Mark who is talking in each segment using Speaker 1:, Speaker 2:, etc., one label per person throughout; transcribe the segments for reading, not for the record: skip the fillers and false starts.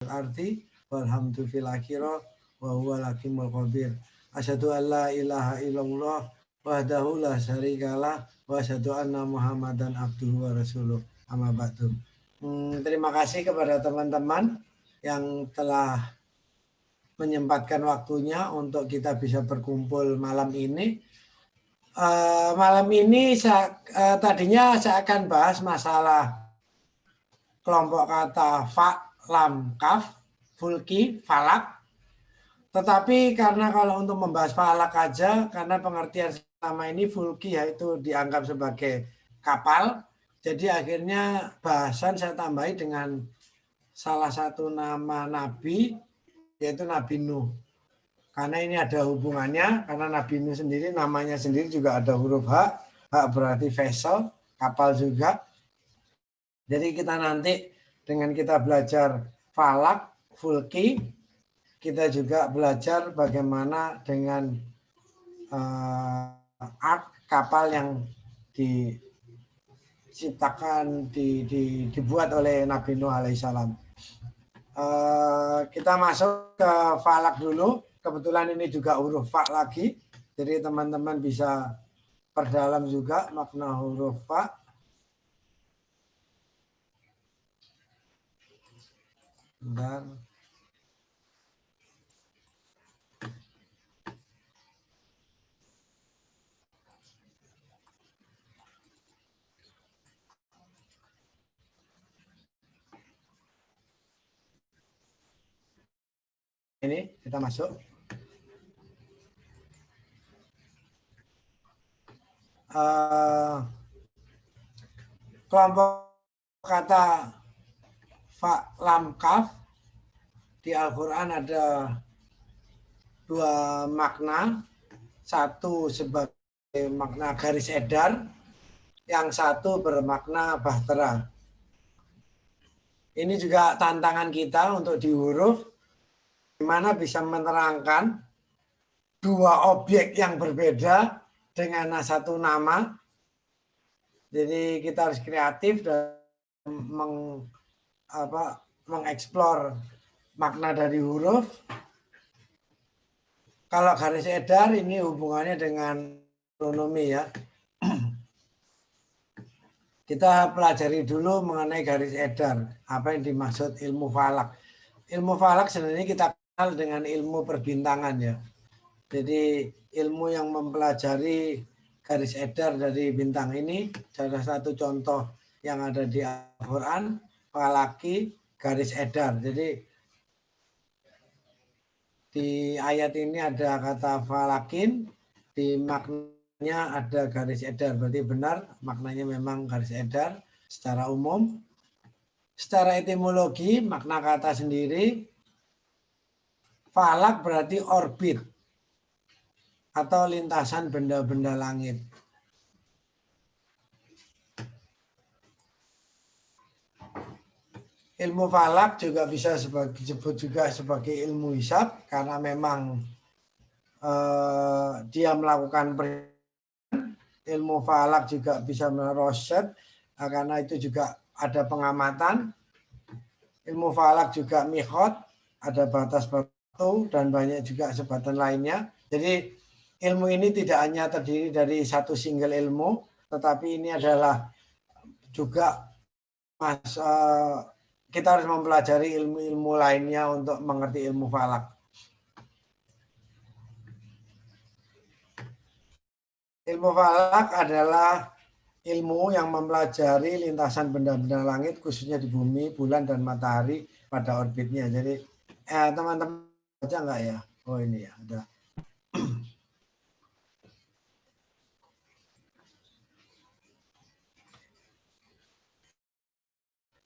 Speaker 1: arti walhamdu fil akhirah wa huwal hakimul khabir. Asyhadu an la ilaha illallah wahdahu la syarikalah wa asyhadu anna Muhammadan abduhu wa rasuluh. Amma ba'du. Terima kasih kepada teman-teman yang telah menyempatkan waktunya untuk kita bisa berkumpul malam ini. Malam ini tadinya saya akan bahas masalah kelompok kata fa, lam, kaf, fulki, falak. Tetapi karena kalau untuk membahas falak aja, karena pengertian selama ini fulki yaitu dianggap sebagai kapal, jadi akhirnya bahasan saya tambahi dengan salah satu nama nabi, yaitu Nabi Nuh. Karena ini ada hubungannya, karena Nabi Nuh sendiri namanya sendiri juga ada huruf H, H berarti vessel, kapal juga. Jadi kita nanti dengan kita belajar falak, fulki, kita juga belajar bagaimana dengan kapal yang diciptakan, dibuat oleh Nabi Nuh alaihissalam. Kita masuk ke falak dulu. Kebetulan ini juga huruf fa lagi. Jadi teman-teman bisa perdalam juga makna huruf fa. Bentar. Ini kita masuk. Kelompok kata fa, lam, kaf di Al-Quran ada dua makna. Satu sebagai makna garis edar, yang satu bermakna bahtera. Ini juga tantangan kita untuk di huruf, gimana bisa menerangkan dua objek yang berbeda dengan satu nama. Jadi kita harus kreatif dan mengeksplor makna dari huruf. Kalau garis edar ini hubungannya dengan astronomi ya. Kita pelajari dulu mengenai garis edar. Apa yang dimaksud ilmu falak. Ilmu falak sebenarnya kita kenal dengan ilmu perbintangan ya. Jadi ilmu yang mempelajari garis edar dari bintang ini. Salah satu contoh yang ada di Al-Quran. Falaki garis edar. Jadi di ayat ini ada kata falakin, di maknanya ada garis edar. Berarti benar maknanya memang garis edar secara umum. Secara etimologi makna kata sendiri, falak berarti orbit atau lintasan benda-benda langit. Ilmu falak juga bisa disebut juga sebagai ilmu hisab karena memang dia melakukan ilmu falak juga bisa meroset karena itu juga ada pengamatan. Ilmu falak juga mikhot, ada batas waktu dan banyak juga sebatan lainnya. Jadi ilmu ini tidak hanya terdiri dari satu single ilmu, tetapi ini adalah juga kita harus mempelajari ilmu-ilmu lainnya untuk mengerti ilmu falak. Ilmu falak adalah ilmu yang mempelajari lintasan benda-benda langit, khususnya di bumi, bulan, dan matahari pada orbitnya. Jadi teman-teman baca nggak ya? Oh ini ya, ada.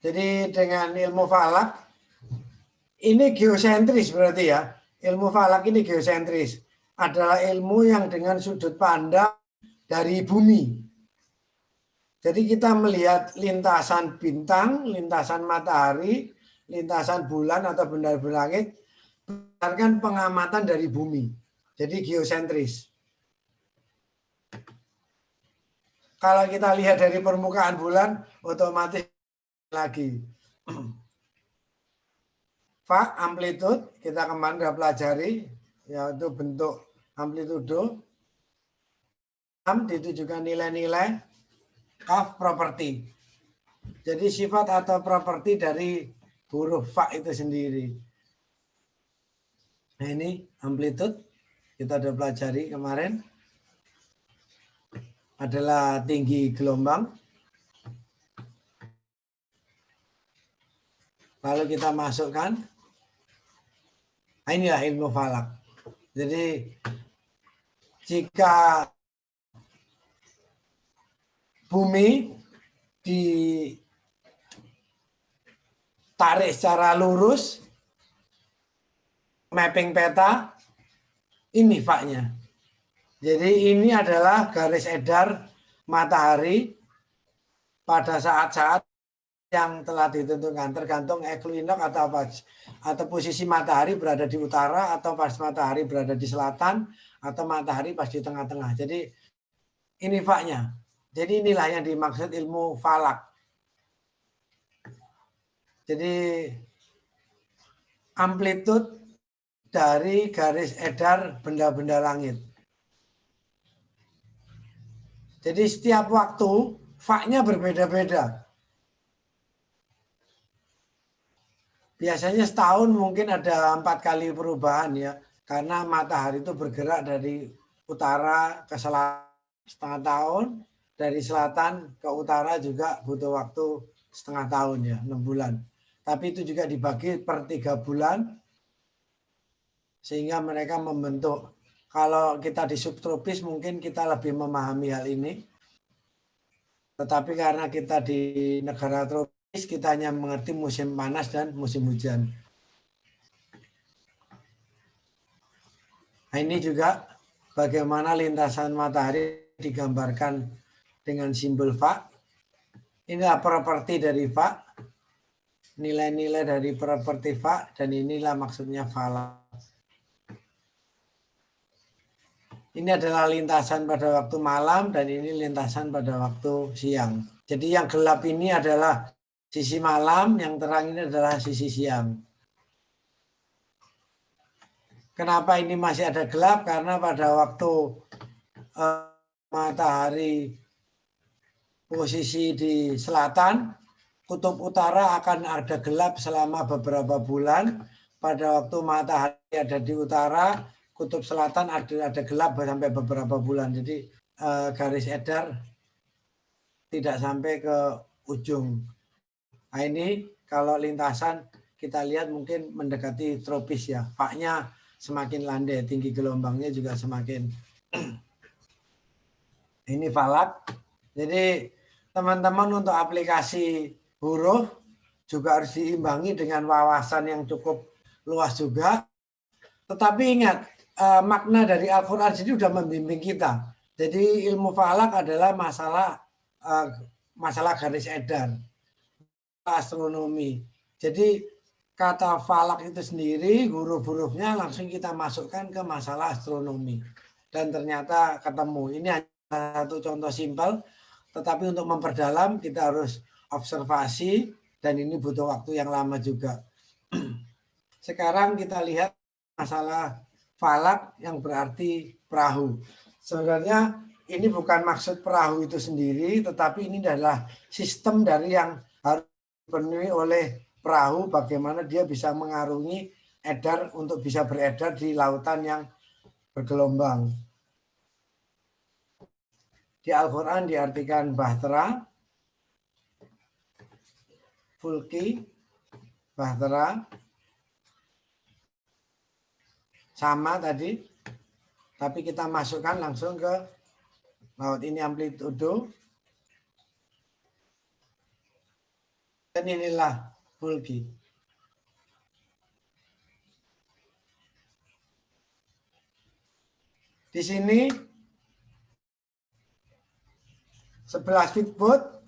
Speaker 1: Jadi dengan ilmu falak, ini geosentris berarti ya. Ilmu falak ini geosentris. Adalah ilmu yang dengan sudut pandang dari bumi. Jadi kita melihat lintasan bintang, lintasan matahari, lintasan bulan atau benda berlangit berdasarkan pengamatan dari bumi. Jadi geosentris. Kalau kita lihat dari permukaan bulan, otomatis lagi. Fa amplitude kita kemarin sudah pelajari, yaitu bentuk amplitudo. Ditujukan nilai-nilai. Kaf properti. Jadi sifat atau properti dari huruf fa itu sendiri. Nah ini amplitude kita sudah pelajari kemarin. Adalah tinggi gelombang. Lalu kita masukkan. Nah, inilah ilmu falak. Jadi jika bumi ditarik secara lurus, mapping peta, ini faknya. Jadi ini adalah garis edar matahari pada saat-saat yang telah ditentukan, tergantung equinox atau apa, atau posisi matahari berada di utara, atau pas matahari berada di selatan, atau matahari pas di tengah-tengah. Jadi ini faknya. Jadi inilah yang dimaksud ilmu falak. Jadi amplitude dari garis edar benda-benda langit. Jadi setiap waktu faknya berbeda-beda. Biasanya setahun mungkin ada 4 kali perubahan ya. Karena matahari itu bergerak dari utara ke selatan setengah tahun. Dari selatan ke utara juga butuh waktu setengah tahun ya, 6 bulan. Tapi itu juga dibagi per 3 bulan. Sehingga mereka membentuk. Kalau kita di subtropis mungkin kita lebih memahami hal ini. Tetapi karena kita di negara tropis, kita hanya mengerti musim panas dan musim hujan. Nah, ini juga bagaimana lintasan matahari digambarkan dengan simbol fa. Inilah properti dari fa. Nilai-nilai dari properti fa. Dan inilah maksudnya falak. Ini adalah lintasan pada waktu malam dan ini lintasan pada waktu siang. Jadi yang gelap ini adalah sisi malam, yang terang ini adalah sisi siang. Kenapa ini masih ada gelap? Karena pada waktu matahari posisi di selatan, kutub utara akan ada gelap selama beberapa bulan. Pada waktu matahari ada di utara, kutub selatan ada gelap sampai beberapa bulan. Jadi garis edar tidak sampai ke ujung. Nah ini kalau lintasan kita lihat mungkin mendekati tropis ya. Faknya semakin landai, tinggi gelombangnya juga semakin. Ini falak. Jadi teman-teman untuk aplikasi huruf juga harus diimbangi dengan wawasan yang cukup luas juga. Tetapi ingat, makna dari Al-Quran sendiri sudah membimbing kita. Jadi ilmu falak adalah masalah garis edar. Astronomi. Jadi kata falak itu sendiri, huruf-hurufnya langsung kita masukkan ke masalah astronomi. Dan ternyata ketemu. Ini hanya satu contoh simpel, tetapi untuk memperdalam kita harus observasi dan ini butuh waktu yang lama juga. Sekarang kita lihat masalah falak yang berarti perahu. Sebenarnya ini bukan maksud perahu itu sendiri, tetapi ini adalah sistem dari yang harus dipenuhi oleh perahu, bagaimana dia bisa mengarungi edar untuk bisa beredar di lautan yang bergelombang. Di Al-Quran diartikan bahtera, fulki, bahtera, sama tadi, tapi kita masukkan langsung ke laut. Ini amplitudo, dan inilah fulki. Di sini 11 feet boat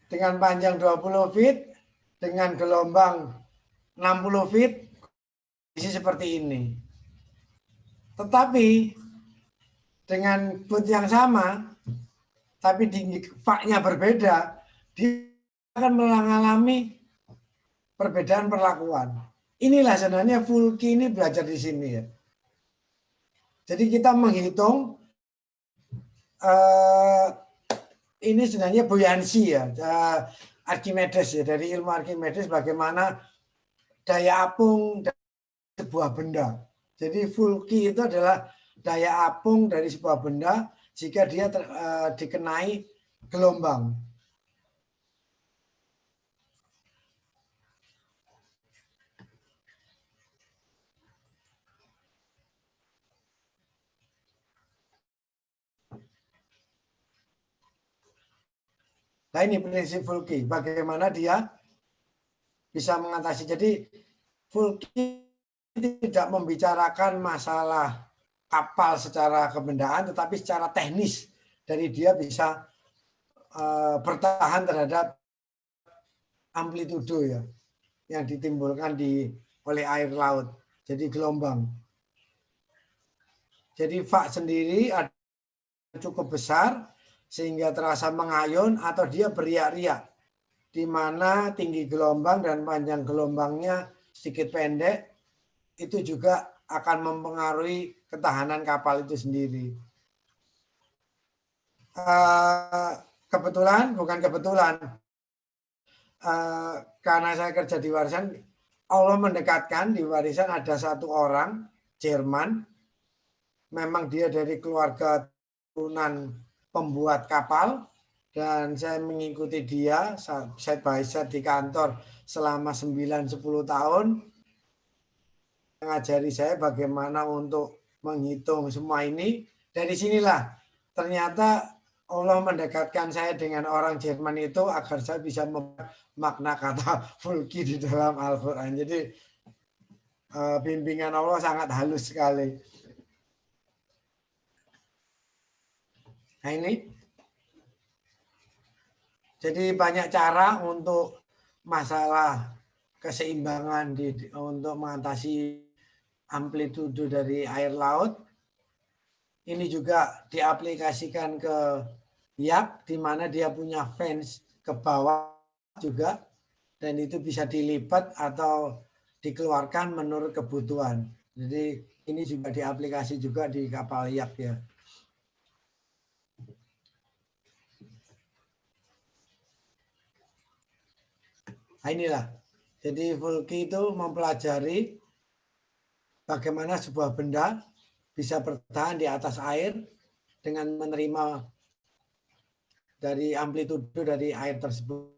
Speaker 1: dengan panjang 20 feet dengan gelombang 60 feet isi seperti ini. Tetapi dengan boat yang sama tapi tinggi faknya berbeda, dia akan mengalami perbedaan perlakuan. Inilah sebenarnya Fulki ini belajar di sini ya. Jadi kita menghitung ini sebenarnya buoyancy ya, Archimedes ya, dari ilmu Archimedes bagaimana daya apung dari sebuah benda. Jadi Fulki itu adalah daya apung dari sebuah benda jika dia dikenai gelombang. Nah ini prinsip Fulki, bagaimana dia bisa mengatasi. Jadi Fulki tidak membicarakan masalah kapal secara kebendaan, tetapi secara teknis dari dia bisa bertahan terhadap amplitudo ya yang ditimbulkan oleh air laut. Jadi gelombang. Jadi Fa sendiri ada cukup besar sehingga terasa mengayun atau dia beriak-riak, di mana tinggi gelombang dan panjang gelombangnya sedikit pendek, itu juga akan mempengaruhi ketahanan kapal itu sendiri. Kebetulan, bukan kebetulan, karena saya kerja di warisan, Allah mendekatkan di warisan ada satu orang Jerman, memang dia dari keluarga turunan pembuat kapal, dan saya mengikuti dia side by side di kantor selama 9-10 tahun, mengajari saya bagaimana untuk menghitung semua ini. Dari sinilah ternyata Allah mendekatkan saya dengan orang Jerman itu agar saya bisa memakna kata Fulki di dalam Al-Quran. Jadi bimbingan Allah sangat halus sekali. Nah ini, jadi banyak cara untuk masalah keseimbangan untuk mengatasi amplitudo dari air laut. Ini juga diaplikasikan ke yak, di mana dia punya fans ke bawah juga, dan itu bisa dilipat atau dikeluarkan menurut kebutuhan. Jadi ini juga diaplikasi juga di kapal yak ya. Nah inilah, jadi Fulki itu mempelajari bagaimana sebuah benda bisa bertahan di atas air dengan menerima dari amplitudo dari air tersebut.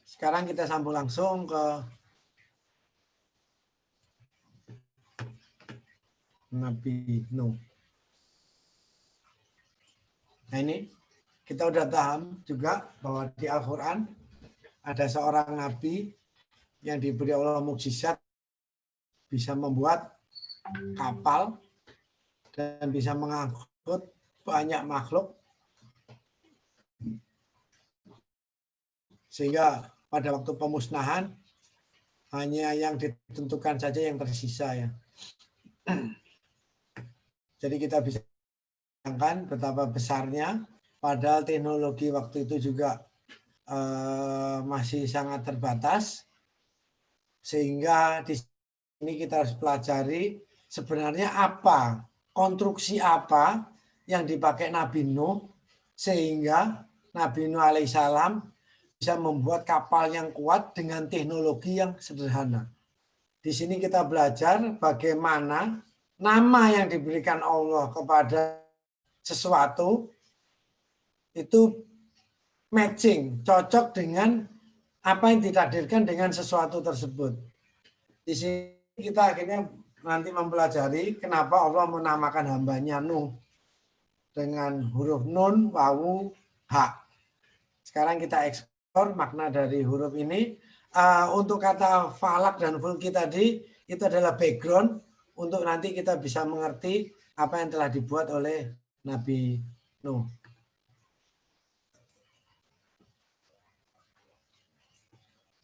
Speaker 1: Sekarang kita sambung langsung ke Nabi Nuh. Nah ini kita udah paham juga bahwa di Al-Quran ada seorang nabi yang diberi Allah mukjizat bisa membuat kapal dan bisa mengangkut banyak makhluk sehingga pada waktu pemusnahan hanya yang ditentukan saja yang tersisa ya. Jadi kita bisa bayangkan betapa besarnya, padahal teknologi waktu itu juga masih sangat terbatas, sehingga di sini kita harus pelajari sebenarnya apa, konstruksi apa yang dipakai Nabi Nuh sehingga Nabi Nuh alaihissalam bisa membuat kapal yang kuat dengan teknologi yang sederhana. Di sini kita belajar bagaimana nama yang diberikan Allah kepada sesuatu itu matching, cocok dengan apa yang ditakdirkan dengan sesuatu tersebut. Di sini kita akhirnya nanti mempelajari kenapa Allah menamakan hambanya Nuh dengan huruf Nun, Wawu, Ha. Sekarang kita eksplor makna dari huruf ini. Untuk kata falak dan fulki tadi, itu adalah background untuk nanti kita bisa mengerti apa yang telah dibuat oleh Nabi Nuh.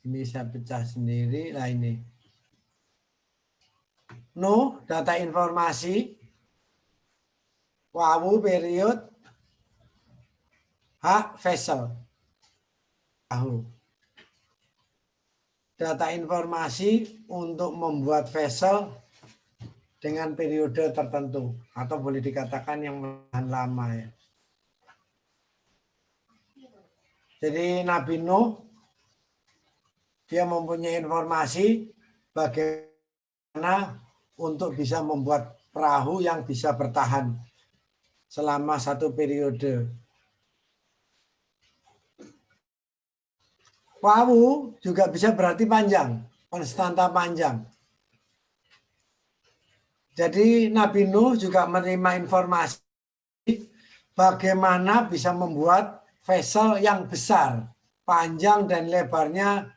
Speaker 1: Ini saya pecah sendiri. Nah ini. Nuh, data informasi. Wawu, period. H, vessel. Tahu. Data informasi untuk membuat vessel dengan periode tertentu. Atau boleh dikatakan yang lama ya. Jadi Nabi Nuh, dia mempunyai informasi bagaimana untuk bisa membuat perahu yang bisa bertahan selama satu periode. Wawu juga bisa berarti panjang, konstanta panjang. Jadi Nabi Nuh juga menerima informasi bagaimana bisa membuat vessel yang besar, panjang dan lebarnya.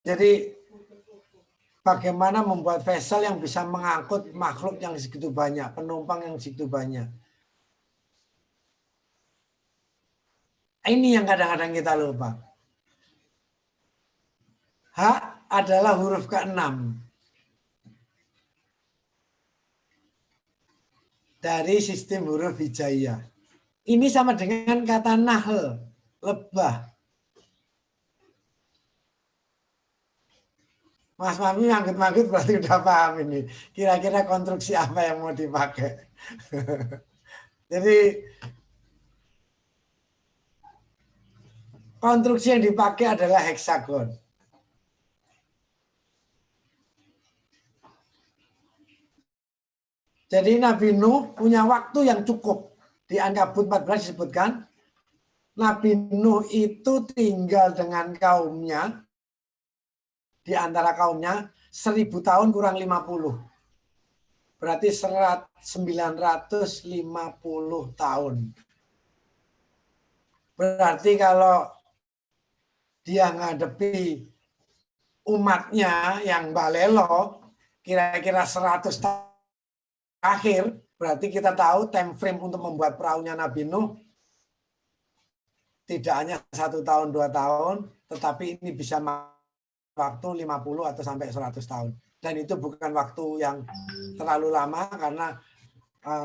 Speaker 1: Jadi bagaimana membuat vessel yang bisa mengangkut makhluk yang segitu banyak, penumpang yang segitu banyak. Ini yang kadang-kadang kita lupa. H adalah huruf ke-6 dari sistem huruf hijaiyah. Ini sama dengan kata nahl, lebah. Mas Mami manggut-manggut berarti udah paham ini. Kira-kira konstruksi apa yang mau dipakai. Jadi konstruksi yang dipakai adalah heksagon. Jadi Nabi Nuh punya waktu yang cukup. Di Ankabut 14 disebutkan, Nabi Nuh itu tinggal dengan kaumnya, di antara kaumnya 1000 tahun kurang 50. Berarti 950 tahun. Berarti kalau dia ngadepi umatnya yang balelo, kira-kira 100 tahun akhir, berarti kita tahu time frame untuk membuat perahunya Nabi Nuh tidak hanya 1 tahun, 2 tahun, tetapi ini bisa waktu 50 atau sampai 100 tahun. Dan itu bukan waktu yang terlalu lama karena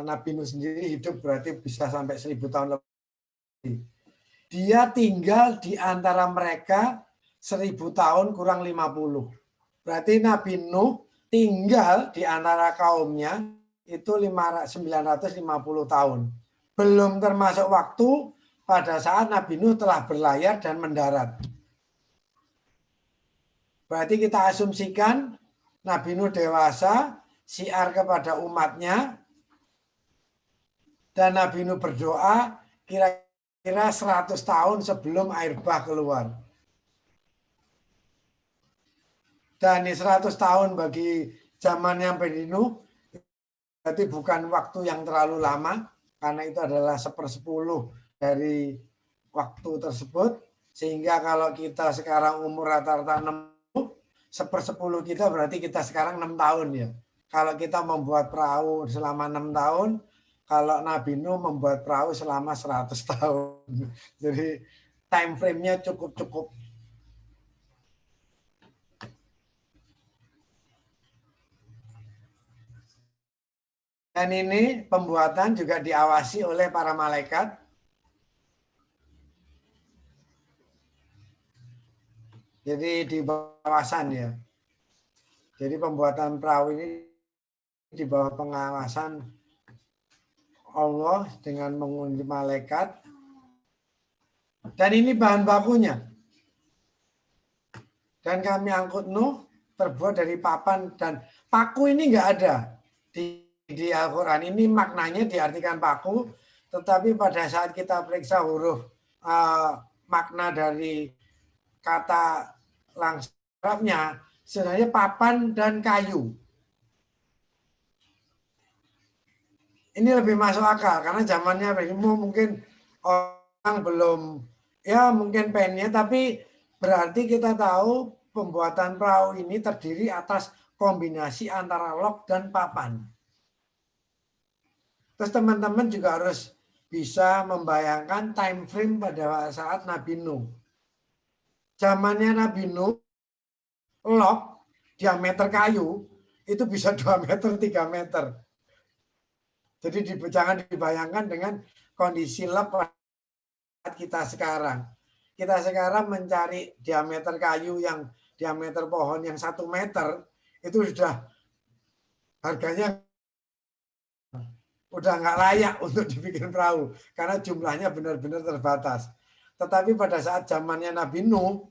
Speaker 1: Nabi Nuh sendiri hidup berarti bisa sampai 1000 tahun lebih. Dia tinggal di antara mereka 1000 tahun kurang 50. Berarti Nabi Nuh tinggal di antara kaumnya itu 950 tahun. Belum termasuk waktu pada saat Nabi Nuh telah berlayar dan mendarat. Berarti kita asumsikan Nabi Nuh dewasa, syiar kepada umatnya, dan Nabi Nuh berdoa kira-kira 100 tahun sebelum air bah keluar. Dan 100 tahun bagi zamannya Nabi Nuh berarti bukan waktu yang terlalu lama, karena itu adalah 1/10 dari waktu tersebut. Sehingga kalau kita sekarang umur rata-rata 60, 1/10 kita berarti kita sekarang 6 tahun ya. Kalau kita membuat perahu selama 6 tahun, kalau Nabi Nuh membuat perahu selama 100 tahun. Jadi time frame-nya cukup-cukup. Dan ini pembuatan juga diawasi oleh para malaikat. Jadi di pengawasan ya. Jadi pembuatan perahu ini di bawah pengawasan Allah dengan mengunjungi malaikat. Dan ini bahan bakunya. Dan kami angkut Nuh terbuat dari papan, dan paku ini nggak ada di Al-Quran. Ini maknanya diartikan paku, tetapi pada saat kita periksa huruf makna dari kata langsung Arabnya, sebenarnya papan dan kayu. Ini lebih masuk akal karena zamannya mungkin orang belum, ya mungkin pennya, tapi berarti kita tahu pembuatan perahu ini terdiri atas kombinasi antara log dan papan. Terus teman-teman juga harus bisa membayangkan time frame pada saat Nabi Nuh. Zamannya Nabi Nuh, log diameter kayu itu bisa 2 meter, 3 meter. Jadi jangan dibayangkan dengan kondisi lab kita sekarang. Kita sekarang mencari diameter kayu yang diameter pohon yang 1 meter itu sudah harganya udah nggak layak untuk dibikin perahu karena jumlahnya benar-benar terbatas. Tetapi pada saat zamannya Nabi Nuh,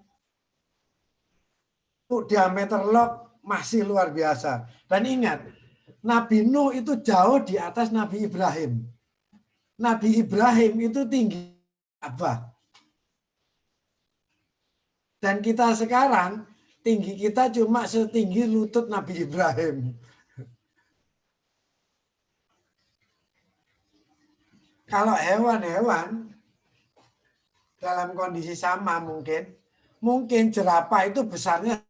Speaker 1: diameter log masih luar biasa. Dan ingat, Nabi Nuh itu jauh di atas Nabi Ibrahim. Nabi Ibrahim itu tinggi apa? Dan kita sekarang tinggi kita cuma setinggi lutut Nabi Ibrahim. Kalau hewan-hewan dalam kondisi sama mungkin jerapah itu besarnya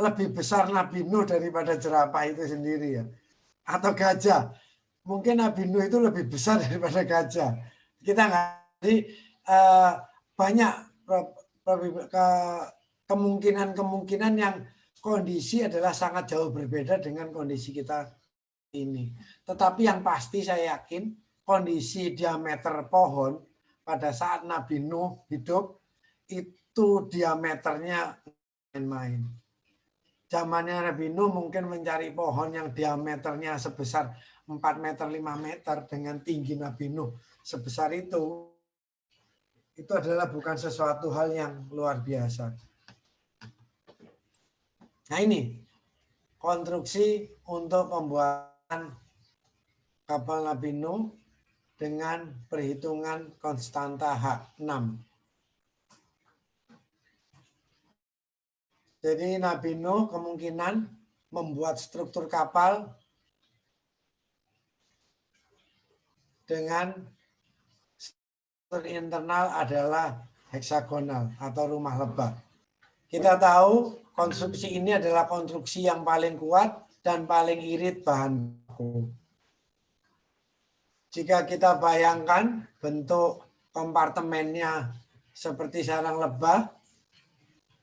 Speaker 1: lebih besar Nabi Nuh daripada jerapah itu sendiri ya. Atau gajah. Mungkin Nabi Nuh itu lebih besar daripada gajah. Kita nggak banyak kemungkinan yang kondisi adalah sangat jauh berbeda dengan kondisi kita ini. Tetapi yang pasti saya yakin kondisi diameter pohon pada saat Nabi Nuh hidup itu diameternya main-main. Zamannya Nabi Nuh mungkin mencari pohon yang diameternya sebesar 4 meter, 5 meter dengan tinggi Nabi Nuh sebesar itu adalah bukan sesuatu hal yang luar biasa. Nah ini konstruksi untuk pembuatan kapal Nabi Nuh dengan perhitungan konstanta H6. Jadi Nabi Nuh kemungkinan membuat struktur kapal dengan struktur internal adalah heksagonal atau rumah lebah. Kita tahu konstruksi ini adalah konstruksi yang paling kuat dan paling irit bahan baku. Jika kita bayangkan bentuk kompartemennya seperti sarang lebah,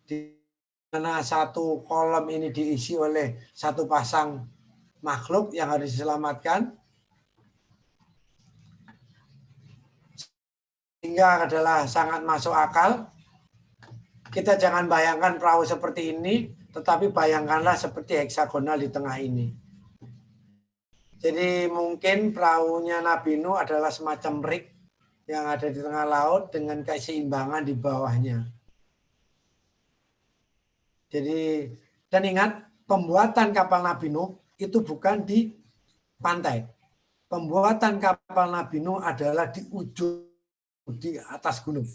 Speaker 1: di mana satu kolom ini diisi oleh satu pasang makhluk yang harus diselamatkan, sehingga adalah sangat masuk akal. Kita jangan bayangkan perahu seperti ini, tetapi bayangkanlah seperti heksagonal di tengah ini. Jadi mungkin perahunya Nabi Nuh adalah semacam rig yang ada di tengah laut dengan keseimbangan di bawahnya. Jadi, dan ingat, pembuatan kapal Nabi Nuh itu bukan di pantai. Pembuatan kapal Nabi Nuh adalah di ujung, di atas gunung.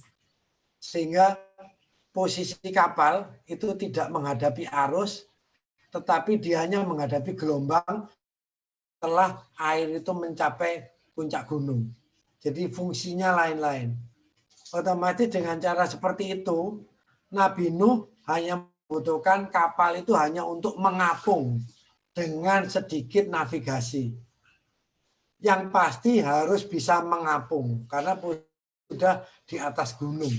Speaker 1: Sehingga posisi kapal itu tidak menghadapi arus, tetapi dia hanya menghadapi gelombang setelah air itu mencapai puncak gunung. Jadi fungsinya lain-lain. Otomatis dengan cara seperti itu, Nabi Nuh hanya membutuhkan kapal itu hanya untuk mengapung dengan sedikit navigasi. Yang pasti harus bisa mengapung karena sudah di atas gunung.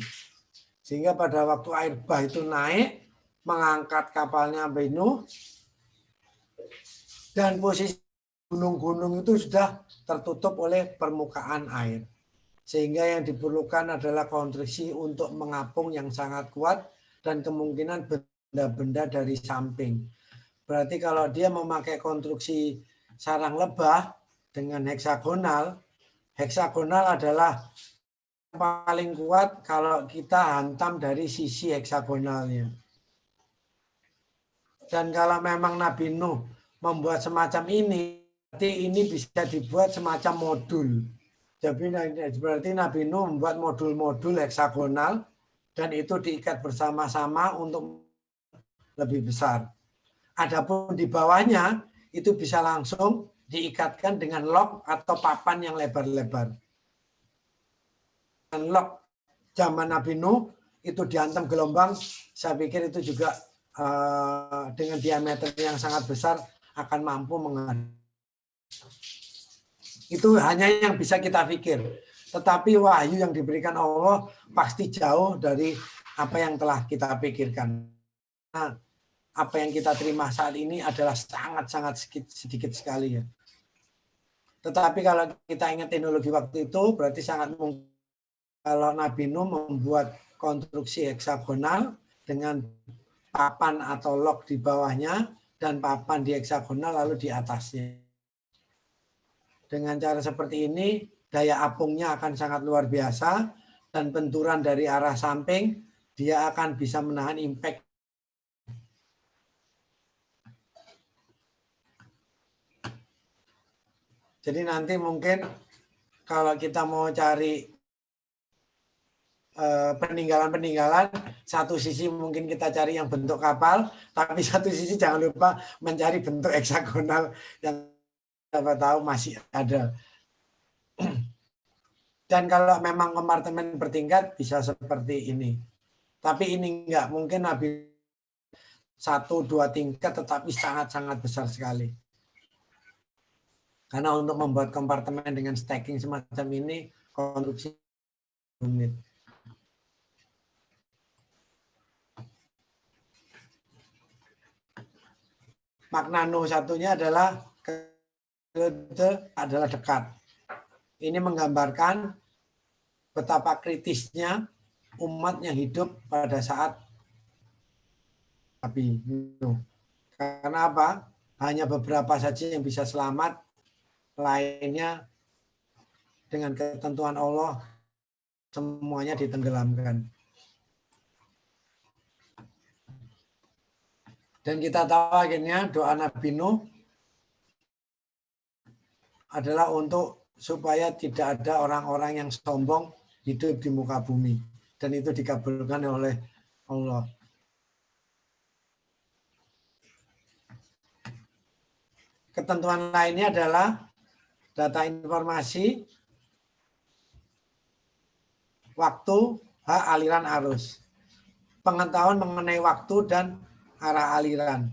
Speaker 1: Sehingga pada waktu air bah itu naik, mengangkat kapalnya Nabi Nuh, dan posisi gunung-gunung itu sudah tertutup oleh permukaan air. Sehingga yang diperlukan adalah konstruksi untuk mengapung yang sangat kuat dan kemungkinan benda-benda dari samping. Berarti kalau dia memakai konstruksi sarang lebah dengan heksagonal, heksagonal adalah paling kuat kalau kita hantam dari sisi heksagonalnya. Dan kalau memang Nabi Nuh membuat semacam ini, berarti ini bisa dibuat semacam modul. Jadi berarti Nabi Nuh membuat modul-modul heksagonal dan itu diikat bersama-sama untuk lebih besar. Adapun di bawahnya itu bisa langsung diikatkan dengan log atau papan yang lebar-lebar. Dan log zaman Nabi Nuh itu dihantam gelombang, saya pikir itu juga dengan diameter yang sangat besar akan mampu menghadapi. Itu hanya yang bisa kita pikir. Tetapi wahyu yang diberikan Allah pasti jauh dari apa yang telah kita pikirkan. Nah, apa yang kita terima saat ini adalah sangat-sangat sedikit sekali ya. Tetapi kalau kita ingat teknologi waktu itu, berarti sangat mungkin kalau Nabi Nuh membuat konstruksi heksagonal dengan papan atau log di bawahnya dan papan di heksagonal lalu di atasnya. Dengan cara seperti ini, daya apungnya akan sangat luar biasa dan benturan dari arah samping, dia akan bisa menahan impact. Jadi nanti mungkin kalau kita mau cari peninggalan-peninggalan, satu sisi mungkin kita cari yang bentuk kapal, tapi satu sisi jangan lupa mencari bentuk heksagonal yang siapa tahu masih ada. Dan kalau memang kompartemen bertingkat bisa seperti ini. Tapi ini enggak, mungkin Nabi 1-2 tingkat tetapi sangat-sangat besar sekali. Karena untuk membuat kompartemen dengan stacking semacam ini, konstruksi rumit. Makna Nuh satunya adalah dekat. Ini menggambarkan betapa kritisnya umat yang hidup pada saat Nabi Nuh. Karena apa? Hanya beberapa saja yang bisa selamat, lainnya dengan ketentuan Allah semuanya ditenggelamkan. Dan kita tahu akhirnya doa Nabi Nuh adalah untuk supaya tidak ada orang-orang yang sombong hidup di muka bumi. Dan itu dikabulkan oleh Allah. Ketentuan lainnya adalah data informasi, waktu, hak aliran arus. Pengetahuan mengenai waktu dan arah aliran.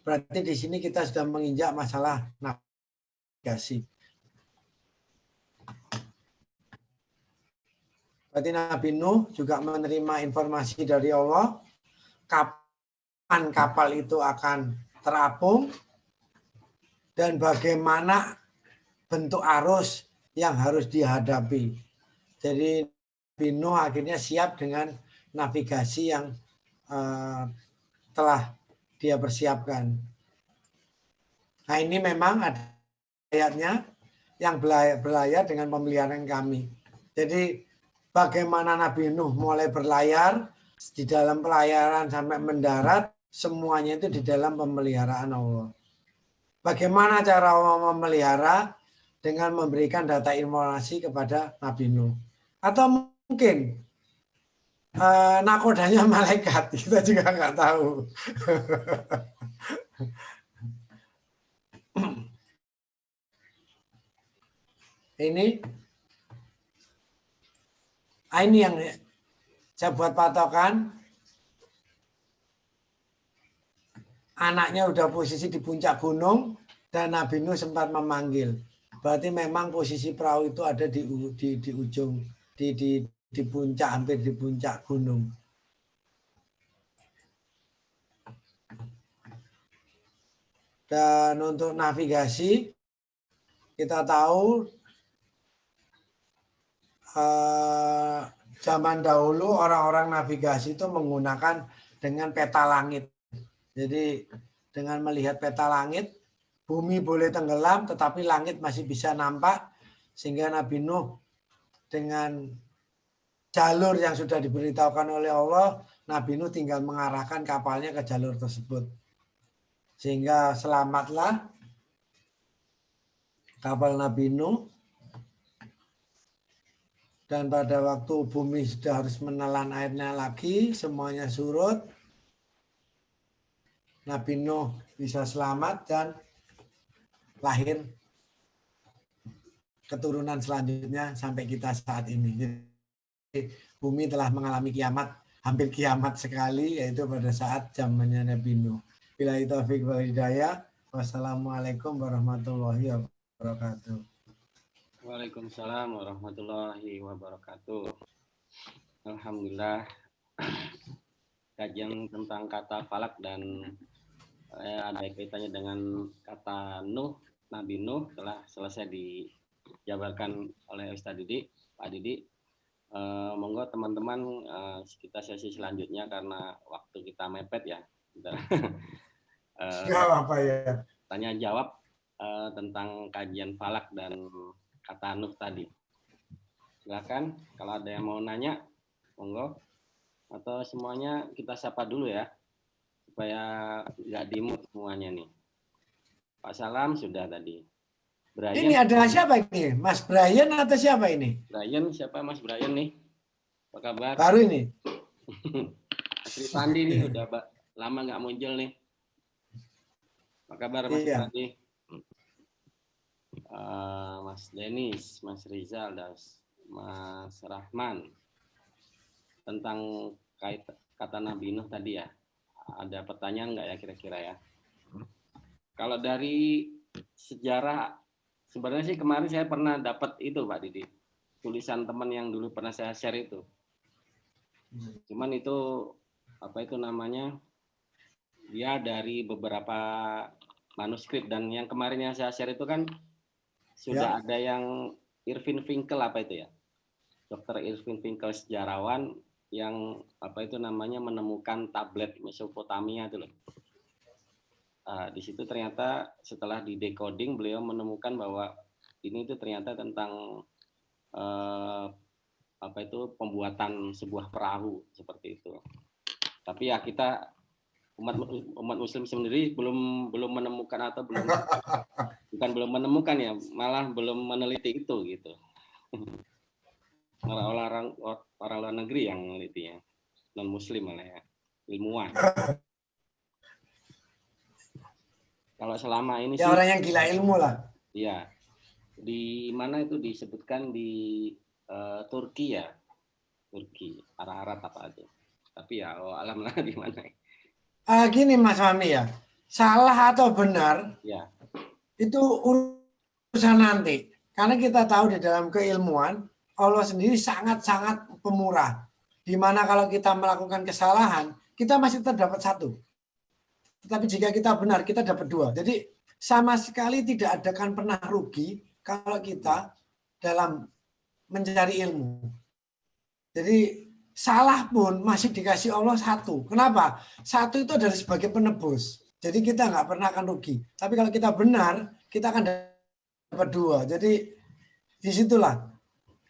Speaker 1: Berarti di sini kita sudah menginjak masalah navigasi. Berarti Nabi Nuh juga menerima informasi dari Allah kapan kapal itu akan terapung dan bagaimana bentuk arus yang harus dihadapi. Jadi Nabi Nuh akhirnya siap dengan navigasi yang telah dia persiapkan. Nah ini memang ada ayatnya yang berlayar dengan pemeliharaan kami. Jadi bagaimana Nabi Nuh mulai berlayar, di dalam pelayaran sampai mendarat, semuanya itu di dalam pemeliharaan Allah. Bagaimana cara Allah memelihara? Dengan memberikan data informasi kepada Nabi Nuh. Atau mungkin nakodanya malaikat, kita juga nggak tahu. Ini yang saya buat patokan. Anaknya udah posisi di puncak gunung dan Nabi Nuh sempat memanggil. Berarti memang posisi perahu itu ada di ujung, di puncak, hampir di puncak gunung. Dan untuk navigasi, kita tahu zaman dahulu orang-orang navigasi itu menggunakan dengan peta langit. Jadi dengan melihat peta langit, bumi boleh tenggelam tetapi langit masih bisa nampak, sehingga Nabi Nuh dengan jalur yang sudah diberitahukan oleh Allah, Nabi Nuh tinggal mengarahkan kapalnya ke jalur tersebut. Sehingga selamatlah kapal Nabi Nuh. Dan pada waktu bumi sudah harus menelan airnya lagi, semuanya surut, Nabi Nuh bisa selamat dan lahir keturunan selanjutnya sampai kita saat ini. Jadi bumi telah mengalami kiamat, hampir kiamat sekali, yaitu pada saat zamannya Nabi Nuh. Billahi taufiq wal hidayah. Wassalamualaikum warahmatullahi wabarakatuh.
Speaker 2: Waalaikumsalam warahmatullahi wabarakatuh. Alhamdulillah, kajian tentang kata falak dan ada kaitannya dengan kata Nuh, Nabi Nuh telah selesai dijabarkan oleh Ustaz Didi, Pak Didi. Monggo teman-teman kita sesi selanjutnya karena waktu kita mepet ya.
Speaker 1: Nggak apa ya.
Speaker 2: Tanya jawab tentang kajian falak dan kata Nuh tadi. Silakan kalau ada yang mau nanya, monggo. Atau semuanya kita sapa dulu ya, supaya nggak dimut semuanya nih. Pak Salam sudah tadi. Brian,
Speaker 1: ini adalah siapa ini? Mas Brian atau siapa ini?
Speaker 2: Brian, siapa Mas Brian nih? Apa kabar?
Speaker 1: Baru ini.
Speaker 2: Mas Rifandi nih udah lama nggak muncul nih. Apa kabar Mas Rifandi? Mas Denis, Mas Rizal, dan Mas Rahman. Tentang kata Nabi Nuh tadi ya. Ada pertanyaan nggak ya kira-kira ya? Kalau dari sejarah, sebenarnya sih kemarin saya pernah dapat itu Pak Didi. Tulisan teman yang dulu pernah saya share itu. Cuman itu, apa itu namanya, dia dari beberapa manuskrip. Dan yang kemarin yang saya share itu kan sudah ada yang Irvin Finkel, apa itu ya, Dr. Irvin Finkel, sejarawan yang apa itu namanya menemukan tablet Mesopotamia itu loh. Di situ ternyata setelah di decoding beliau menemukan bahwa ini itu ternyata tentang apa itu pembuatan sebuah perahu seperti itu. Tapi ya kita umat Muslim sendiri belum menemukan, atau belum menemukan ya, malah belum meneliti itu gitu. Orang luar negeri yang menelitinya, non Muslim malah ya, ilmuwan. Kalau selama ini
Speaker 1: ya sih orang yang gila ilmu lah.
Speaker 2: Iya. Di mana itu disebutkan di Turki ya, Turki, Ararat apa aja. Tapi ya alam lah di mana.
Speaker 1: Gini Mas Fahmi ya, salah atau benar
Speaker 2: ya,
Speaker 1: itu urusan nanti. Karena kita tahu di dalam keilmuan Allah sendiri sangat-sangat pemurah. Dimana kalau kita melakukan kesalahan, kita masih terdapat satu. Tetapi jika kita benar, kita dapat dua. Jadi sama sekali tidak akan pernah rugi kalau kita dalam mencari ilmu. Jadi salah pun masih dikasih Allah satu. Kenapa? Satu itu adalah sebagai penebus. Jadi kita nggak pernah akan rugi. Tapi kalau kita benar, kita akan dapat dua. Jadi disitulah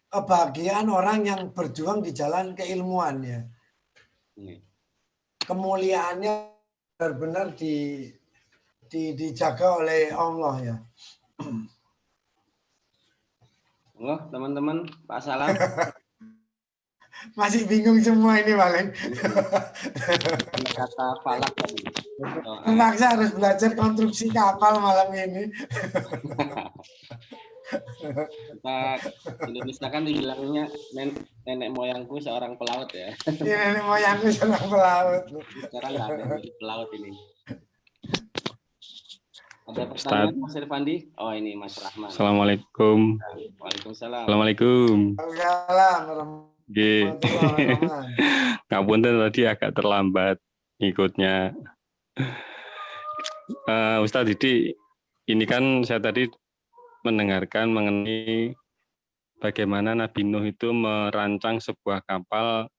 Speaker 1: kebahagiaan orang yang berjuang di jalan keilmuan ya. Kemuliaannya benar-benar dijaga oleh Allah ya.
Speaker 2: Halo teman-teman, Pak Salam.
Speaker 1: Masih bingung semua ini paling.
Speaker 2: Kata falak tadi.
Speaker 1: Terpaksa harus belajar konstruksi kapal malam ini.
Speaker 2: Kita Indonesia kan dibilangnya nenek moyangku seorang pelaut ya.
Speaker 1: Nenek moyangku seorang pelaut.
Speaker 2: Sekarang nggak ada pelaut ini. Ada pertanyaan Mas Irfandi? Oh ini Mas Rahman.
Speaker 3: Assalamualaikum.
Speaker 2: Waalaikumsalam.
Speaker 3: Assalamualaikum.
Speaker 1: Waalaikumsalam.
Speaker 3: Ngapunten tadi agak terlambat ikutnya. Ustadz Didi, ini kan saya tadi mendengarkan mengenai bagaimana Nabi Nuh itu merancang sebuah kapal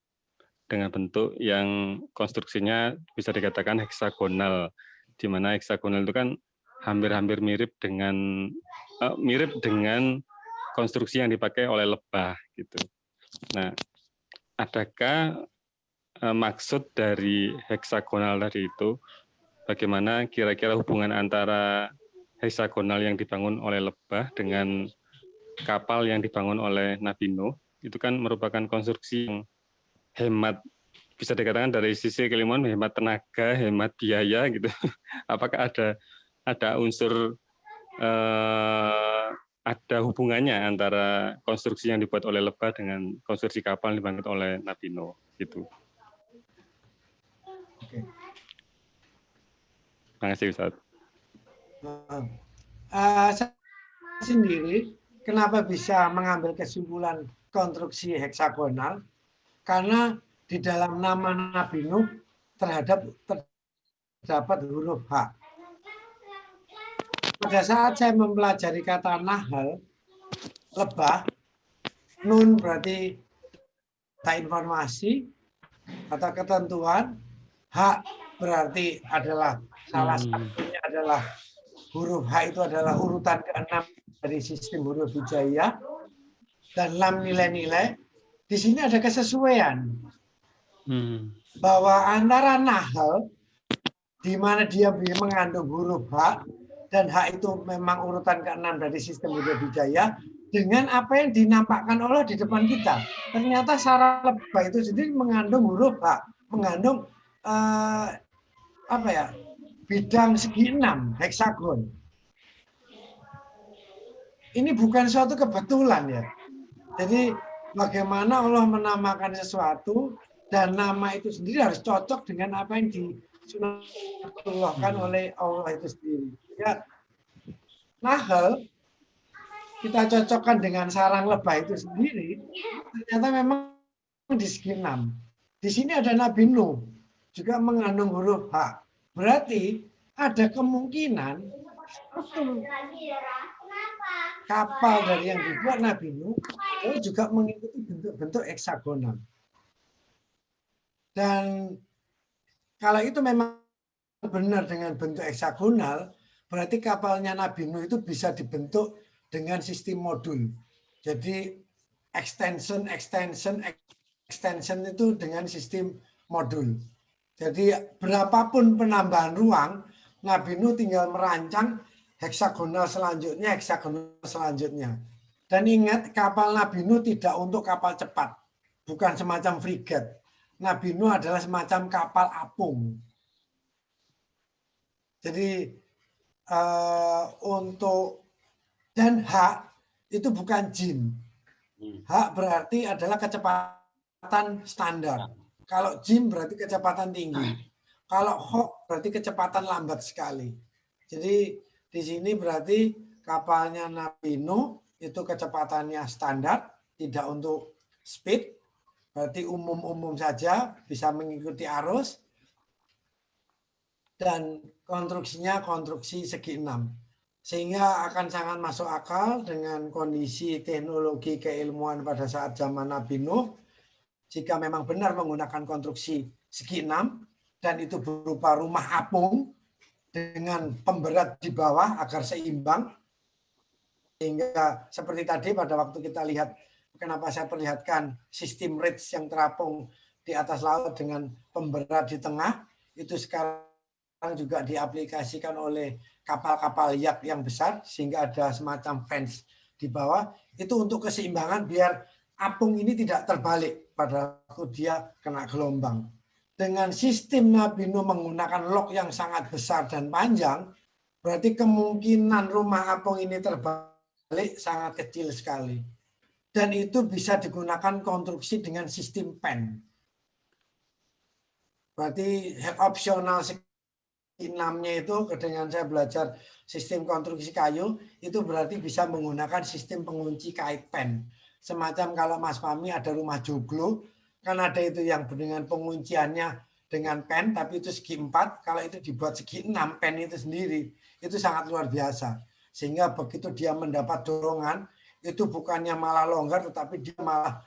Speaker 3: dengan bentuk yang konstruksinya bisa dikatakan heksagonal, di mana heksagonal itu kan hampir-hampir mirip dengan konstruksi yang dipakai oleh lebah gitu. Nah, adakah maksud dari heksagonal tadi itu, bagaimana kira-kira hubungan antara heksagonal yang dibangun oleh lebah dengan kapal yang dibangun oleh Nabi Nuh? Itu kan merupakan konstruksi yang hemat, bisa dikatakan dari sisi keilmuan hemat tenaga, hemat biaya gitu. Apakah ada unsur ada hubungannya antara konstruksi yang dibuat oleh lebah dengan konstruksi kapal yang dibangun oleh Nabi Nuh gitu?
Speaker 1: Oke.
Speaker 3: Terima kasih Ustaz.
Speaker 1: Saya sendiri kenapa bisa mengambil kesimpulan konstruksi heksagonal? Karena di dalam nama Nabi Nuh terdapat dapat huruf H. Pada saat saya mempelajari kata nahal, lebah, nun berarti data informasi, kata ketentuan, H berarti adalah salah satunya adalah huruf H itu adalah urutan ke-6 dari sistem huruf hijaiyah, dan lam nilai-nilai. Di sini ada kesesuaian bahwa antara nahal di mana dia mengandung huruf H dan H itu memang urutan ke-6 dari sistem huruf hijaiyah, dengan apa yang dinampakkan Allah di depan kita. Ternyata sarang lebah itu sendiri mengandung huruf H, mengandung bidang segi 6, heksagon. Ini bukan suatu kebetulan ya. Jadi bagaimana Allah menamakan sesuatu dan nama itu sendiri harus cocok dengan apa yang disunahkan oleh Allah itu sendiri. Ya, nahal kita cocokkan dengan sarang lebah itu sendiri, ternyata memang di segi 6. Di sini ada Nabi Nuh juga mengandung huruf H. Berarti ada kemungkinan kapal dari yang dibuat Nabi Nuh itu juga mengikuti bentuk-bentuk heksagonal. Dan kalau itu memang benar dengan bentuk heksagonal, berarti kapalnya Nabi Nuh itu bisa dibentuk dengan sistem modul. Jadi extension itu dengan sistem modul. Jadi berapapun penambahan ruang, Nabi Nuh tinggal merancang heksagonal selanjutnya. Dan ingat, kapal Nabi Nuh tidak untuk kapal cepat, bukan semacam frigat. Nabi Nuh adalah semacam kapal apung. Jadi dan H itu bukan jim. H berarti adalah kecepatan standar. Kalau jim berarti kecepatan tinggi. Kalau hok berarti kecepatan lambat sekali. Jadi di sini berarti kapalnya Nabi Nuh itu kecepatannya standar, tidak untuk speed, berarti umum-umum saja, bisa mengikuti arus, dan konstruksinya konstruksi segi 6. Sehingga akan sangat masuk akal dengan kondisi teknologi keilmuan pada saat zaman Nabi Nuh, jika memang benar menggunakan konstruksi segi 6, dan itu berupa rumah apung dengan pemberat di bawah agar seimbang. Sehingga seperti tadi pada waktu kita lihat, kenapa saya perlihatkan sistem ridge yang terapung di atas laut dengan pemberat di tengah, itu sekarang juga diaplikasikan oleh kapal-kapal yacht yang besar, sehingga ada semacam fence di bawah. Itu untuk keseimbangan biar apung ini tidak terbalik pada waktu dia kena gelombang. Dengan sistem Nabi Nuh menggunakan log yang sangat besar dan panjang, berarti kemungkinan rumah apung ini terbalik sangat kecil sekali. Dan itu bisa digunakan konstruksi dengan sistem pen. Berarti opsional 6-nya itu, dengan saya belajar sistem konstruksi kayu, itu berarti bisa menggunakan sistem pengunci kait pen. Semacam kalau Mas Fahmi ada rumah joglo, kan ada itu yang dengan pengunciannya dengan pen, tapi itu segi 4, kalau itu dibuat segi 6, pen itu sendiri, itu sangat luar biasa. Sehingga begitu dia mendapat dorongan, itu bukannya malah longgar, tetapi dia malah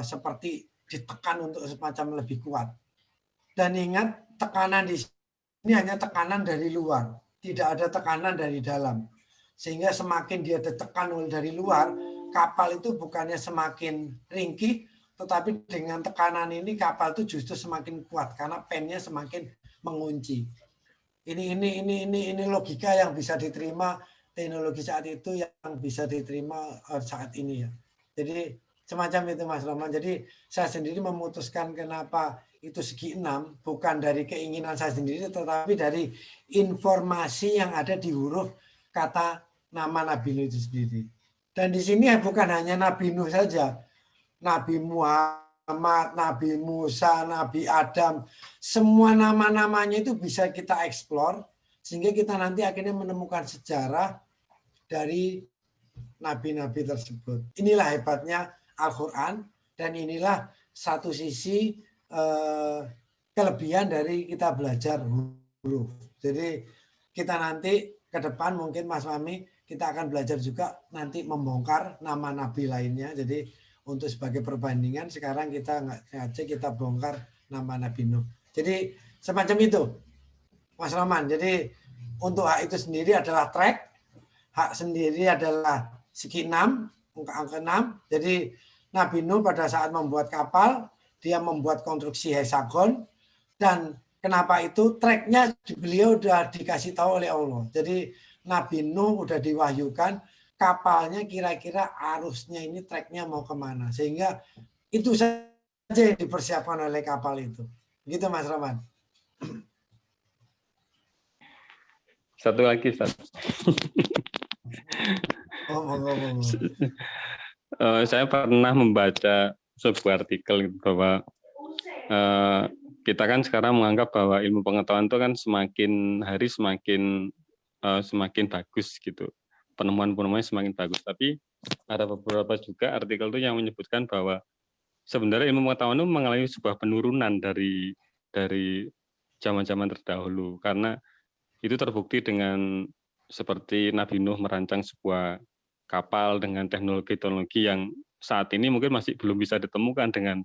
Speaker 1: seperti ditekan untuk semacam lebih kuat. Dan ingat, tekanan di ini hanya tekanan dari luar, tidak ada tekanan dari dalam. Sehingga semakin dia ditekan dari luar, kapal itu bukannya semakin ringkih, tetapi dengan tekanan ini kapal itu justru semakin kuat karena pennya semakin mengunci. Ini logika yang bisa diterima, teknologi saat itu yang bisa diterima saat ini ya. Jadi semacam itu Mas Roman. Jadi saya sendiri memutuskan kenapa itu segi 6, bukan dari keinginan saya sendiri, tetapi dari informasi yang ada di huruf kata nama Nabi Nuh itu sendiri. Dan di sini bukan hanya Nabi Nuh saja, Nabi Muhammad, Nabi Musa, Nabi Adam, semua nama-namanya itu bisa kita eksplor, sehingga kita nanti akhirnya menemukan sejarah dari nabi-nabi tersebut. Inilah hebatnya Al-Quran, dan inilah satu sisi kelebihan dari kita belajar huruf. Jadi kita nanti ke depan mungkin Mas Fahmi kita akan belajar juga nanti membongkar nama nabi lainnya. Jadi untuk sebagai perbandingan sekarang kita ngaji kita bongkar nama Nabi Nuh. Jadi semacam itu Mas Roman. Jadi untuk hak itu sendiri adalah track, hak sendiri adalah segi 6, angka 6. Jadi Nabi Nuh pada saat membuat kapal, dia membuat konstruksi heksagon, dan kenapa itu tracknya beliau sudah dikasih tahu oleh Allah. Jadi Nabi Nuh udah diwahyukan kapalnya kira-kira arusnya ini tracknya mau kemana. Sehingga itu saja yang dipersiapkan oleh kapal itu. Gitu Mas Roman.
Speaker 3: Satu lagi, Ustaz. Saya pernah membaca sebuah artikel bahwa kita kan sekarang menganggap bahwa ilmu pengetahuan itu kan semakin hari semakin bagus gitu. Penemuan-penemuannya semakin bagus. Tapi ada beberapa juga artikel itu yang menyebutkan bahwa sebenarnya ilmu pengetahuan itu mengalami sebuah penurunan dari zaman-zaman terdahulu, karena itu terbukti dengan seperti Nabi Nuh merancang sebuah kapal dengan teknologi-teknologi yang saat ini mungkin masih belum bisa ditemukan dengan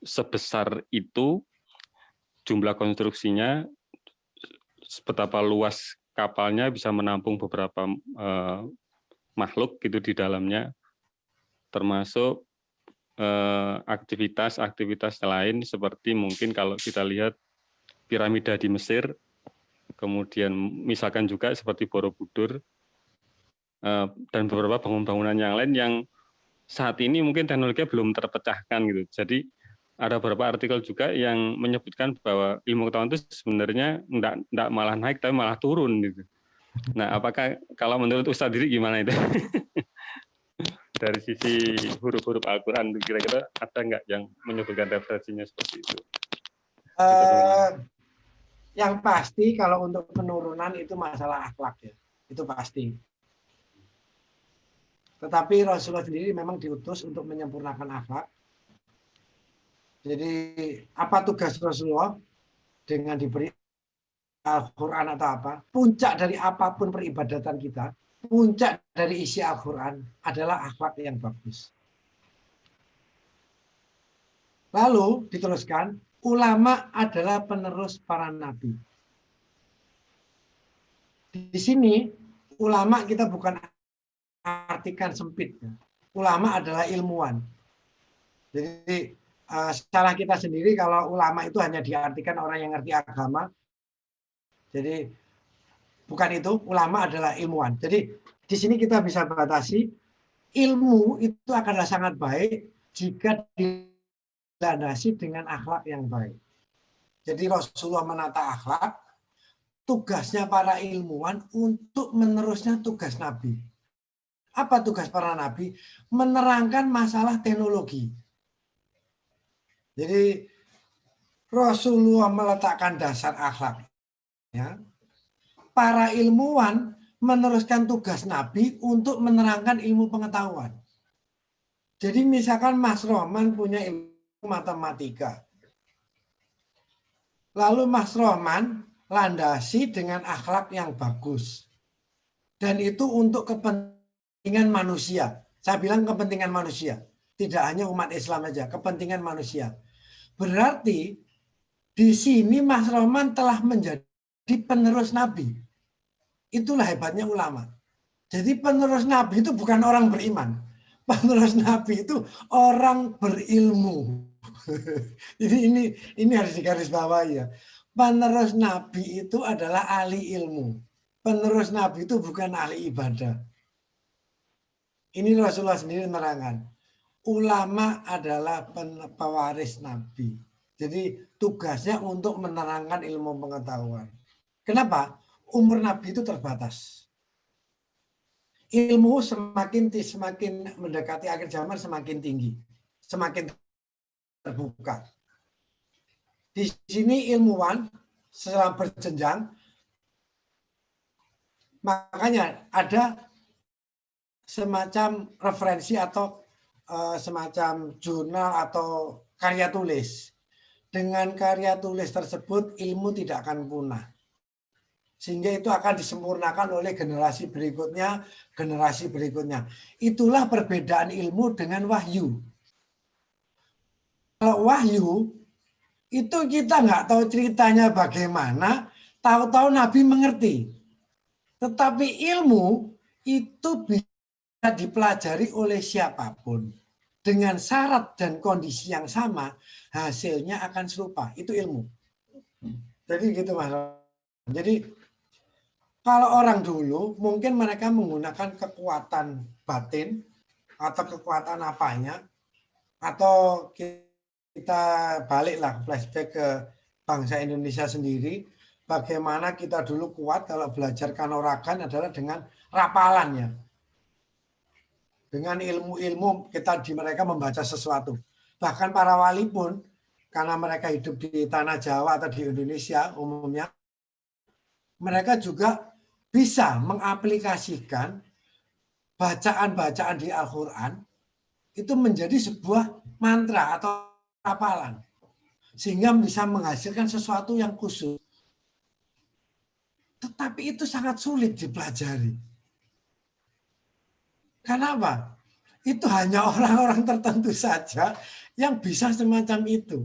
Speaker 3: sebesar itu, jumlah konstruksinya, betapa luas kapalnya bisa menampung beberapa makhluk gitu di dalamnya, termasuk aktivitas-aktivitas lain seperti mungkin kalau kita lihat piramida di Mesir, kemudian misalkan juga seperti Borobudur, dan beberapa bangunan-bangunan yang lain yang saat ini mungkin teknologinya belum terpecahkan gitu. Jadi ada beberapa artikel juga yang menyebutkan bahwa ilmu pengetahuan itu sebenarnya enggak malah naik tapi malah turun gitu. Nah, apakah kalau menurut Ustadz diri gimana itu? Dari sisi huruf-huruf Al-Quran kira-kira ada nggak yang menyebutkan referensinya seperti itu?
Speaker 1: Yang pasti kalau untuk penurunan itu masalah akhlak ya, itu pasti. Tetapi Rasulullah sendiri memang diutus untuk menyempurnakan akhlak. Jadi apa tugas Rasulullah dengan diberi Al-Quran atau apa? Puncak dari apapun peribadatan kita, puncak dari isi Al-Quran adalah akhlak yang bagus. Lalu diteruskan, ulama adalah penerus para nabi. Di sini ulama kita bukan artikan sempit. Ulama adalah ilmuwan. Jadi secara kita sendiri kalau ulama itu hanya diartikan orang yang ngerti agama. Jadi bukan itu, ulama adalah ilmuwan. Jadi di sini kita bisa batasi ilmu itu akanlah sangat baik jika dilandasi dengan akhlak yang baik. Jadi Rasulullah menata akhlak, tugasnya para ilmuwan untuk menerusnya tugas Nabi. Apa tugas para nabi? Menerangkan masalah teknologi. Jadi Rasulullah meletakkan dasar akhlak. Ya. Para ilmuwan meneruskan tugas Nabi untuk menerangkan ilmu pengetahuan. Jadi misalkan Mas Rohman punya ilmu matematika. Lalu Mas Rohman landasi dengan akhlak yang bagus. Dan itu untuk kepentingan manusia. Saya bilang kepentingan manusia. Tidak hanya umat Islam saja, kepentingan manusia. Berarti di sini Mas Rohman telah menjadi penerus Nabi. Itulah hebatnya ulama. Jadi penerus Nabi itu bukan orang beriman. Penerus Nabi itu orang berilmu. Jadi ini harus digarisbawahi ya. Penerus Nabi itu adalah ahli ilmu. Penerus Nabi itu bukan ahli ibadah. Ini Rasulullah sendiri menerangkan. Ulama adalah pewaris Nabi. Jadi tugasnya untuk menerangkan ilmu pengetahuan. Kenapa? Umur Nabi itu terbatas. Ilmu semakin mendekati akhir zaman semakin tinggi, semakin terbuka. Di sini ilmuwan secara berjenjang, makanya ada semacam referensi atau semacam jurnal atau karya tulis. Dengan karya tulis tersebut ilmu tidak akan punah. Sehingga itu akan disempurnakan oleh generasi berikutnya, generasi berikutnya. Itulah perbedaan ilmu dengan wahyu. Kalau wahyu, itu kita nggak tahu ceritanya bagaimana, tahu-tahu Nabi mengerti. Tetapi ilmu itu bisa dipelajari oleh siapapun. Dengan syarat dan kondisi yang sama, hasilnya akan serupa. Itu ilmu. Jadi gitu Mas. Jadi kalau orang dulu mungkin mereka menggunakan kekuatan batin atau kekuatan apanya, atau kita baliklah flashback ke bangsa Indonesia sendiri, bagaimana kita dulu kuat kalau belajar kanuragan adalah dengan rapalannya. Dengan ilmu-ilmu kita di mereka membaca sesuatu. Bahkan para wali pun, karena mereka hidup di tanah Jawa atau di Indonesia umumnya, mereka juga bisa mengaplikasikan bacaan-bacaan di Al-Quran itu menjadi sebuah mantra atau hafalan. Sehingga bisa menghasilkan sesuatu yang khusus. Tetapi itu sangat sulit dipelajari. Kenapa? Itu hanya orang-orang tertentu saja yang bisa semacam itu.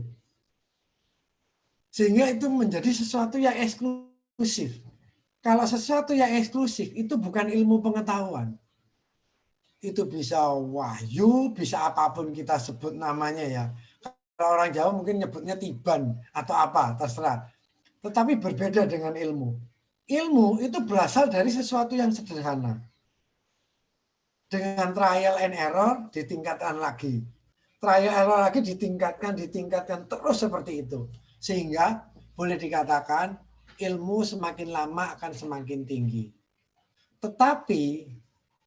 Speaker 1: Sehingga itu menjadi sesuatu yang eksklusif. Kalau sesuatu yang eksklusif itu bukan ilmu pengetahuan. Itu bisa wahyu, bisa apapun kita sebut namanya ya. Kalau orang Jawa mungkin nyebutnya tiban atau apa, terserah. Tetapi berbeda dengan ilmu. Ilmu itu berasal dari sesuatu yang sederhana. Dengan trial and error ditingkatkan lagi. Trial and error lagi ditingkatkan terus seperti itu. Sehingga boleh dikatakan ilmu semakin lama akan semakin tinggi. Tetapi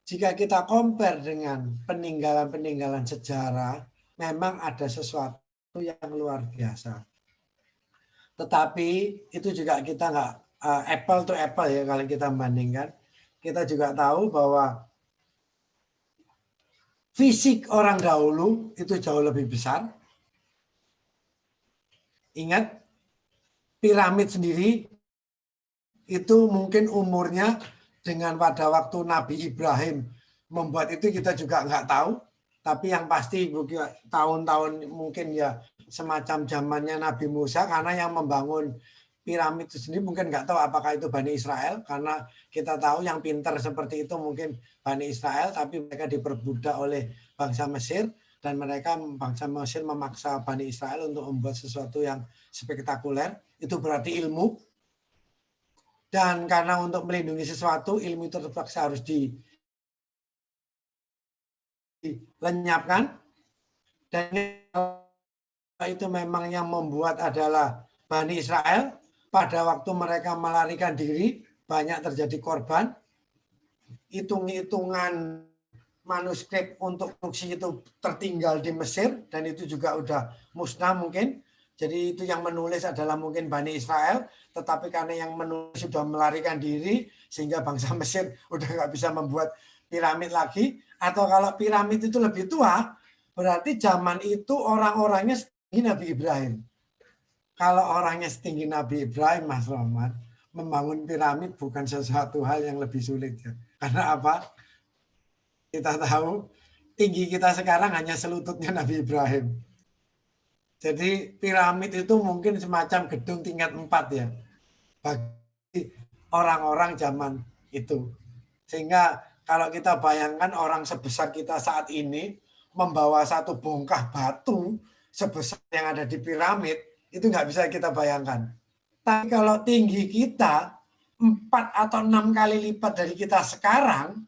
Speaker 1: jika kita compare dengan peninggalan-peninggalan sejarah, memang ada sesuatu yang luar biasa. Tetapi itu juga kita nggak apple to apple ya kalau kita bandingkan. Kita juga tahu bahwa fisik orang dahulu itu jauh lebih besar. Ingat, piramid sendiri itu mungkin umurnya dengan pada waktu Nabi Ibrahim membuat itu kita juga nggak tahu. Tapi yang pasti tahun-tahun mungkin ya semacam zamannya Nabi Musa, karena yang membangun piramid itu sendiri mungkin nggak tahu apakah itu Bani Israel, karena kita tahu yang pintar seperti itu mungkin Bani Israel, tapi mereka diperbudak oleh bangsa Mesir, dan mereka bangsa Mesir memaksa Bani Israel untuk membuat sesuatu yang spektakuler. Itu berarti ilmu. Dan karena untuk melindungi sesuatu, ilmu itu terpaksa harus dilenyapkan. Dan itu memang yang membuat adalah Bani Israel. Pada waktu mereka melarikan diri, banyak terjadi korban. Hitung-hitungan manuskrip untuk fungsi itu tertinggal di Mesir, dan itu juga udah musnah mungkin. Jadi itu yang menulis adalah mungkin Bani Israel, tetapi karena yang menulis sudah melarikan diri, sehingga bangsa Mesir udah nggak bisa membuat piramid lagi. Atau kalau piramid itu lebih tua, berarti zaman itu orang-orangnya setinggi Nabi Ibrahim. Kalau orangnya setinggi Nabi Ibrahim, Mas Rahmat, membangun piramid bukan sesuatu hal yang lebih sulit. Ya. Karena apa? Kita tahu tinggi kita sekarang hanya selututnya Nabi Ibrahim. Jadi piramid itu mungkin semacam gedung tingkat 4 ya. Bagi orang-orang zaman itu. Sehingga kalau kita bayangkan orang sebesar kita saat ini membawa satu bongkah batu sebesar yang ada di piramid, itu nggak bisa kita bayangkan. Tapi kalau tinggi kita 4 atau 6 kali lipat dari kita sekarang,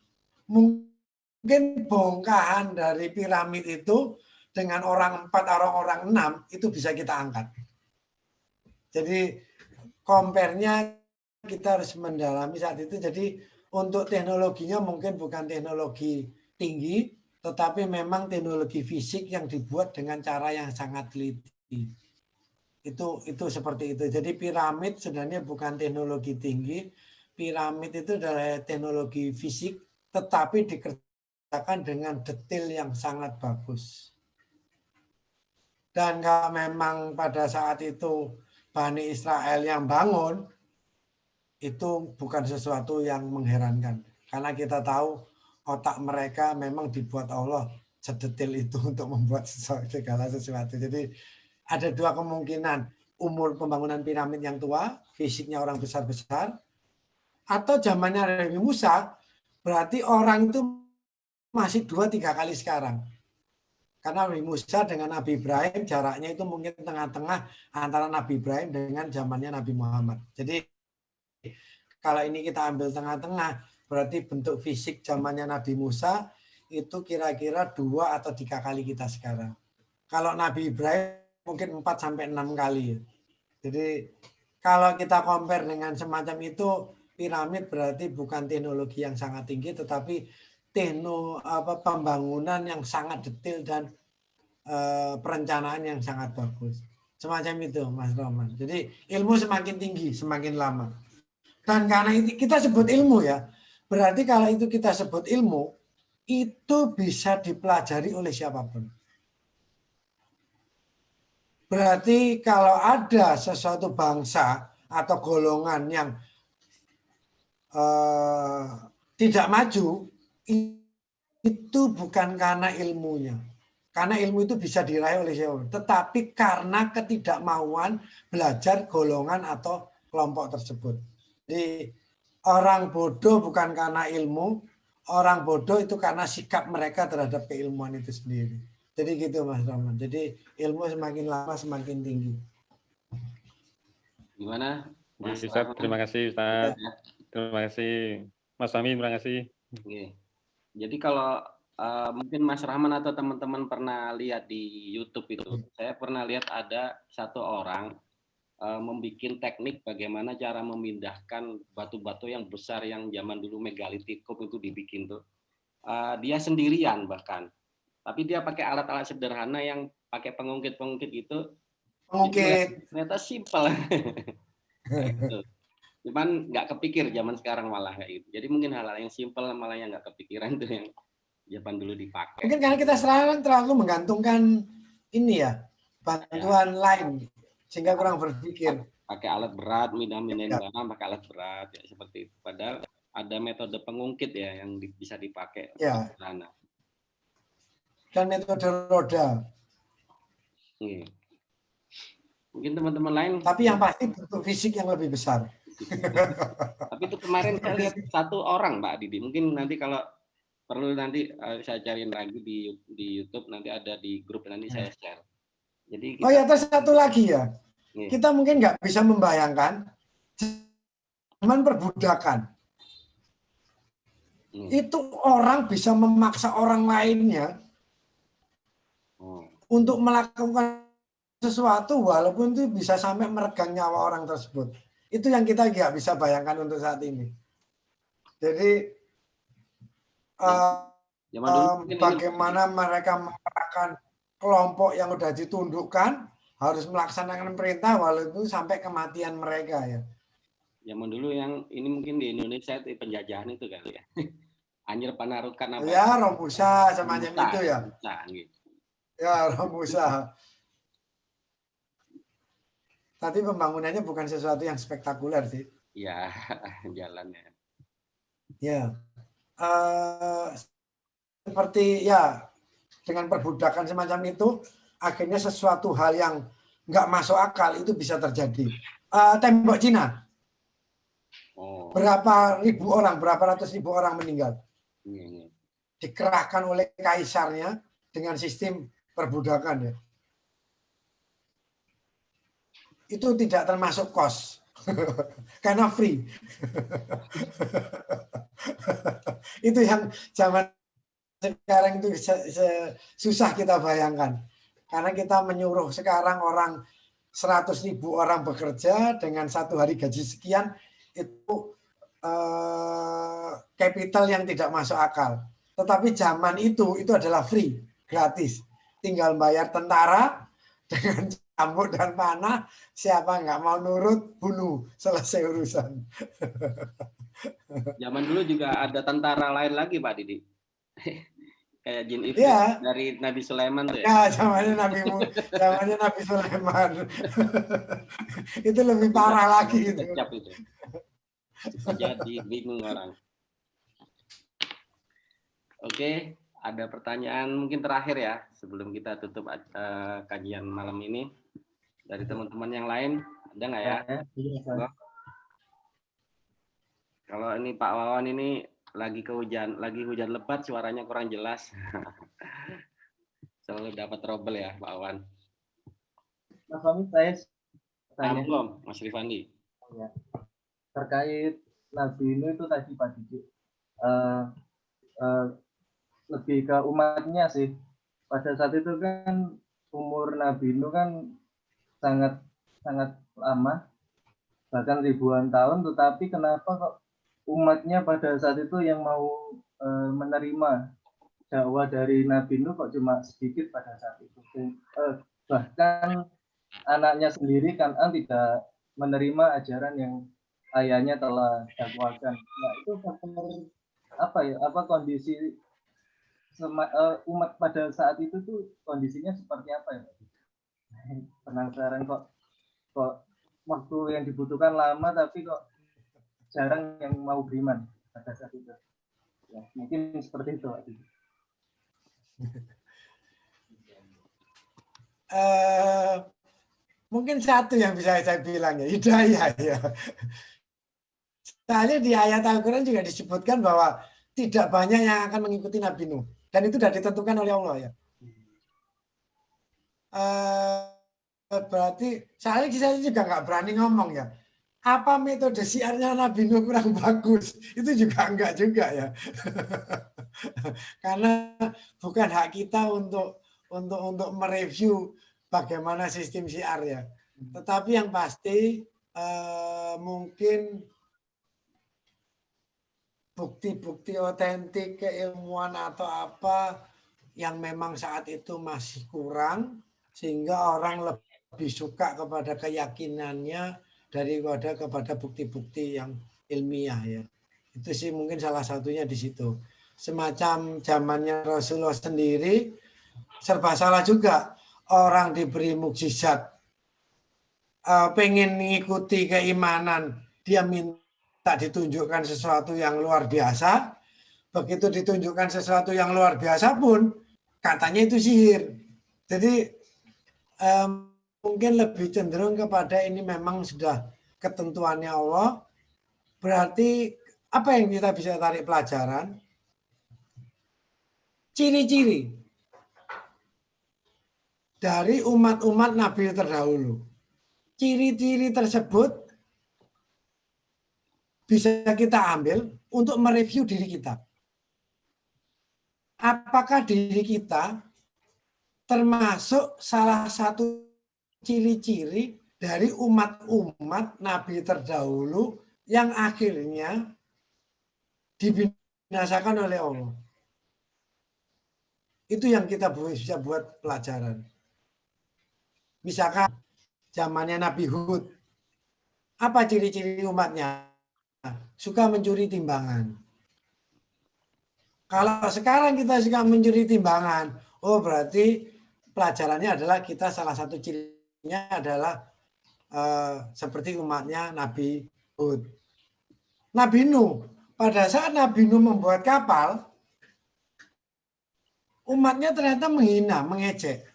Speaker 1: mungkin bongkahan dari piramid itu dengan orang 4 atau orang 6 itu bisa kita angkat. Jadi compare-nya kita harus mendalami saat itu. Jadi untuk teknologinya mungkin bukan teknologi tinggi, tetapi memang teknologi fisik yang dibuat dengan cara yang sangat teliti. Itu seperti itu. Jadi piramid sebenarnya bukan teknologi tinggi. Piramid itu adalah teknologi fisik, tetapi dikerjakan dengan detail yang sangat bagus. Dan kalau memang pada saat itu Bani Israel yang bangun, itu bukan sesuatu yang mengherankan. Karena kita tahu otak mereka memang dibuat Allah sedetil itu untuk membuat segala sesuatu. Jadi ada dua kemungkinan, umur pembangunan piramid yang tua, fisiknya orang besar-besar, atau zamannya Nabi Musa, berarti orang itu masih 2-3 kali sekarang. Karena Nabi Musa dengan Nabi Ibrahim jaraknya itu mungkin tengah-tengah antara Nabi Ibrahim dengan zamannya Nabi Muhammad. Jadi kalau ini kita ambil tengah-tengah, berarti bentuk fisik zamannya Nabi Musa itu kira-kira 2 atau 3 kali kita sekarang. Kalau Nabi Ibrahim mungkin 4-6 kali. Jadi kalau kita compare dengan semacam itu, piramid berarti bukan teknologi yang sangat tinggi, tetapi pembangunan yang sangat detail dan perencanaan yang sangat bagus. Semacam itu, Mas Roman. Jadi ilmu semakin tinggi, semakin lama. Dan karena itu kita sebut ilmu ya, berarti kalau itu kita sebut ilmu, itu bisa dipelajari oleh siapapun. Berarti kalau ada sesuatu bangsa atau golongan yang tidak maju, itu bukan karena ilmunya. Karena ilmu itu bisa diraih oleh siapapun. Tetapi karena ketidakmauan belajar golongan atau kelompok tersebut. Jadi orang bodoh bukan karena ilmu, orang bodoh itu karena sikap mereka terhadap keilmuan itu sendiri. Jadi gitu Mas Rahman. Jadi ilmu semakin lama semakin tinggi.
Speaker 2: Gimana? Mas
Speaker 3: Ustaz, terima kasih Ustaz. Terima kasih Mas Fahmi, terima kasih.
Speaker 2: Oke. Jadi kalau mungkin Mas Rahman atau teman-teman pernah lihat di YouTube itu, saya pernah lihat ada satu orang membuat teknik bagaimana cara memindahkan batu-batu yang besar yang zaman dulu megalitikum itu dibikin tuh. Dia sendirian bahkan. Tapi dia pakai alat-alat sederhana yang pakai pengungkit-pengungkit itu.
Speaker 1: Pengungkit.
Speaker 2: Ternyata simpel. Gitu. Cuman nggak kepikir zaman sekarang malah kayak gitu. Jadi mungkin hal-hal yang simpel malah yang nggak kepikiran tuh yang zaman dulu dipakai.
Speaker 1: Mungkin karena kita sekarang terlalu menggantungkan ini ya, bantuan lain. Sehingga kurang berpikir.
Speaker 2: Pakai alat berat, mindahin barang pakai alat berat ya seperti itu. Padahal ada metode pengungkit ya yang bisa dipakai.
Speaker 1: Ya. Dan metode roda.
Speaker 2: Mungkin teman-teman lain.
Speaker 1: Tapi yang pasti bentuk fisik yang lebih besar.
Speaker 2: Tapi itu kemarin saya lihat satu orang Mbak Didi. Mungkin nanti kalau perlu nanti saya cariin lagi di YouTube, nanti ada di grup nanti saya share. Jadi
Speaker 1: oh ya, terus satu lagi ya. Kita mungkin nggak bisa membayangkan zaman perbudakan. Itu orang bisa memaksa orang lainnya untuk melakukan sesuatu walaupun itu bisa sampai meregang nyawa orang tersebut. Itu yang kita nggak bisa bayangkan untuk saat ini. Jadi bagaimana mereka mengerahkan kelompok yang sudah ditundukkan harus melaksanakan perintah walaupun sampai kematian mereka ya.
Speaker 2: Zaman dulu yang ini mungkin di Indonesia itu penjajahan itu kali ya. Anjir Panarukan apa?
Speaker 1: Ya, Romusa semacam itu ya.
Speaker 2: Gitu.
Speaker 1: Ya, Romusa. Tapi pembangunannya bukan sesuatu yang spektakuler sih.
Speaker 2: Ya, jalannya.
Speaker 1: Ya. Seperti ya dengan perbudakan semacam itu akhirnya sesuatu hal yang nggak masuk akal itu bisa terjadi. Tembok Cina. Berapa ribu orang, berapa ratus ribu orang meninggal. Dikerahkan oleh kaisarnya dengan sistem perbudakan ya. Itu tidak termasuk kos. Karena free. Itu yang zaman sekarang itu susah kita bayangkan. Karena kita menyuruh sekarang orang 100.000 orang bekerja dengan satu hari gaji sekian, itu capital yang tidak masuk akal. Tetapi zaman itu adalah free, gratis. Tinggal bayar tentara dengan cambuk dan panah, siapa nggak mau nurut, bunuh, selesai urusan.
Speaker 2: Zaman dulu juga ada tentara lain lagi Pak Didi. Kayak jin itu
Speaker 1: ya.
Speaker 2: Dari Nabi Sulaiman tuh ya.
Speaker 1: Ya, zamannya Nabi Sulaiman. Itu lebih parah lagi gitu.
Speaker 2: Itu. Bisa jadi bingung orang. Oke, ada pertanyaan mungkin terakhir ya sebelum kita tutup kajian malam ini dari teman-teman yang lain, ada nggak ya? Kalau ini Pak Wawan ini lagi hujan lebat, suaranya kurang jelas. Selalu dapat trouble ya Pak Wawan.
Speaker 4: Mas Fahmi, saya tanya.
Speaker 2: Belum, Mas Rifandi.
Speaker 4: Ya. Terkait Nabi Nuh itu tadi Pak Didi, lebih ke umatnya sih. Pada saat itu kan umur Nabi Nuh kan sangat lama, bahkan ribuan tahun, tetapi kenapa kok umatnya pada saat itu yang mau menerima dakwah dari Nabi Nuh kok cuma sedikit pada saat itu. Bahkan anaknya sendiri Kan'an tidak menerima ajaran yang ayahnya telah dakwahkan. Nah, itu faktor apa ya? Apa kondisi umat pada saat itu tuh kondisinya seperti apa ya? Penasaran kok waktu yang dibutuhkan lama tapi kok jarang yang mau beriman pada saat itu. Ya, mungkin seperti itu.
Speaker 1: Mungkin satu yang bisa saya bilang ya, hidayah ya. Soalnya di ayat Al-Quran juga disebutkan bahwa tidak banyak yang akan mengikuti Nabi Nuh. Dan itu sudah ditentukan oleh Allah ya. Berarti saya juga nggak berani ngomong ya. Apa metode siarnya Nabi Nuh kurang bagus? Itu juga enggak juga ya. Karena bukan hak kita untuk mereview bagaimana sistem siar ya. Tetapi yang pasti mungkin bukti-bukti otentik keilmuan atau apa yang memang saat itu masih kurang sehingga orang lebih suka kepada keyakinannya daripada kepada bukti-bukti yang ilmiah ya. Itu sih mungkin salah satunya di situ. Semacam zamannya Rasulullah sendiri serba salah juga. Orang diberi mukjizat, pengen mengikuti keimanan, dia minta ditunjukkan sesuatu yang luar biasa. Begitu ditunjukkan sesuatu yang luar biasa pun katanya itu sihir. Jadi mungkin lebih cenderung kepada ini memang sudah ketentuannya Allah. Berarti apa yang kita bisa tarik pelajaran? Ciri-ciri dari umat-umat Nabi terdahulu. Ciri-ciri tersebut bisa kita ambil untuk mereview diri kita. Apakah diri kita termasuk salah satu ciri-ciri dari umat-umat Nabi terdahulu yang akhirnya dibinasakan oleh Allah. Itu yang kita bisa buat pelajaran. Misalkan zamannya Nabi Hud. Apa ciri-ciri umatnya? Suka mencuri timbangan. Kalau sekarang kita suka mencuri timbangan, oh berarti pelajarannya adalah kita salah satu cirinya adalah seperti umatnya Nabi Hud. Nabi Nuh, pada saat Nabi Nuh membuat kapal, umatnya ternyata menghina, mengejek.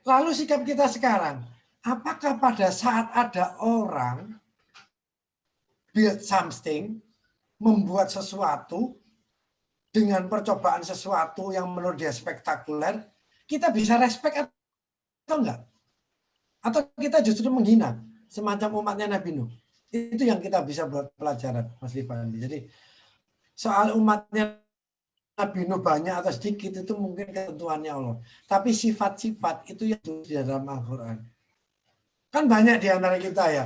Speaker 1: Lalu sikap kita sekarang, apakah pada saat ada orang build something, membuat sesuatu dengan percobaan sesuatu yang menurut dia spektakuler, kita bisa respect atau enggak? Atau kita justru menghina semacam umatnya Nabi Nuh? Itu yang kita bisa buat pelajaran, Mas Rifandi. Jadi soal umatnya Nabi Nuh banyak atau sedikit itu mungkin ketentuannya Allah. Tapi sifat-sifat itu yang di dalam Al-Quran. Kan banyak di antara kita ya,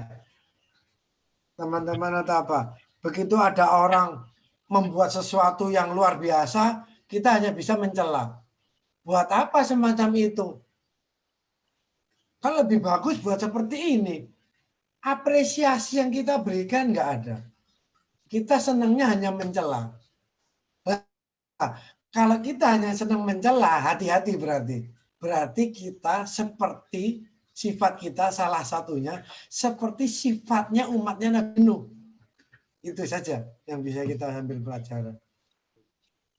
Speaker 1: teman-teman atau apa. Begitu ada orang membuat sesuatu yang luar biasa, kita hanya bisa mencela. Buat apa semacam itu? Kan lebih bagus buat seperti ini. Apresiasi yang kita berikan nggak ada. Kita senangnya hanya mencela. Kalau kita hanya senang mencela, hati-hati berarti. Berarti kita seperti sifat kita salah satunya seperti sifatnya umatnya Nabi Nuh. Itu saja yang bisa kita ambil pelajaran.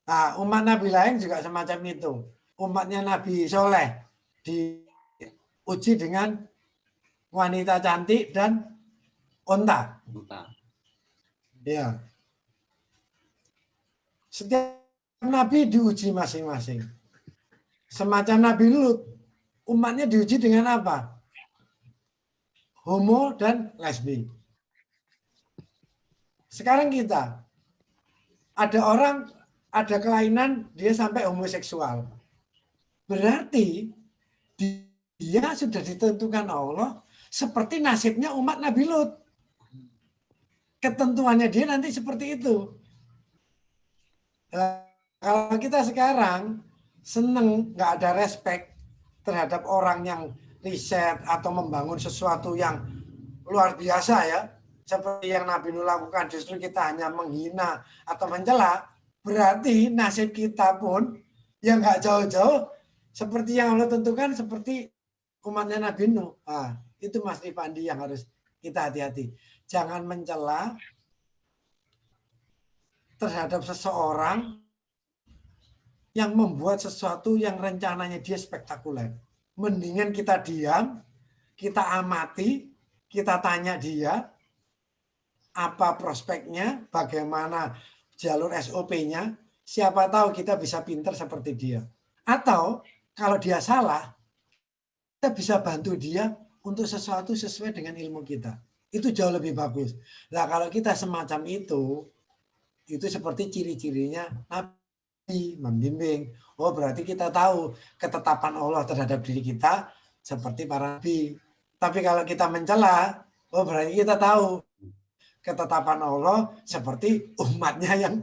Speaker 1: Nah, umat Nabi lain juga semacam itu. Umatnya Nabi Soleh diuji dengan wanita cantik dan onta. Ya. Setiap Nabi diuji masing-masing. Semacam Nabi Lut, umatnya diuji dengan apa? Homo dan lesbi. Sekarang kita, ada orang, ada kelainan, dia sampai homoseksual. Berarti dia sudah ditentukan Allah seperti nasibnya umat Nabi Lut. Ketentuannya dia nanti seperti itu. Kalau kita sekarang seneng, nggak ada respect terhadap orang yang riset atau membangun sesuatu yang luar biasa ya, seperti yang Nabi Nuh lakukan, justru kita hanya menghina atau mencela, berarti nasib kita pun yang nggak jauh-jauh seperti yang Allah tentukan, seperti umatnya Nabi Nuh. Nah, itu Mas Rifandi yang harus kita hati-hati. Jangan mencela terhadap seseorang yang membuat sesuatu yang rencananya dia spektakuler. Mendingan kita diam, kita amati, kita tanya dia, apa prospeknya, bagaimana jalur SOP-nya, siapa tahu kita bisa pinter seperti dia. Atau kalau dia salah, kita bisa bantu dia untuk sesuatu sesuai dengan ilmu kita. Itu jauh lebih bagus. Nah, kalau kita semacam itu seperti ciri-cirinya Nabi membimbing. Oh, berarti kita tahu ketetapan Allah terhadap diri kita seperti para nabi. Tapi kalau kita mencela, oh berarti kita tahu ketetapan Allah seperti umatnya yang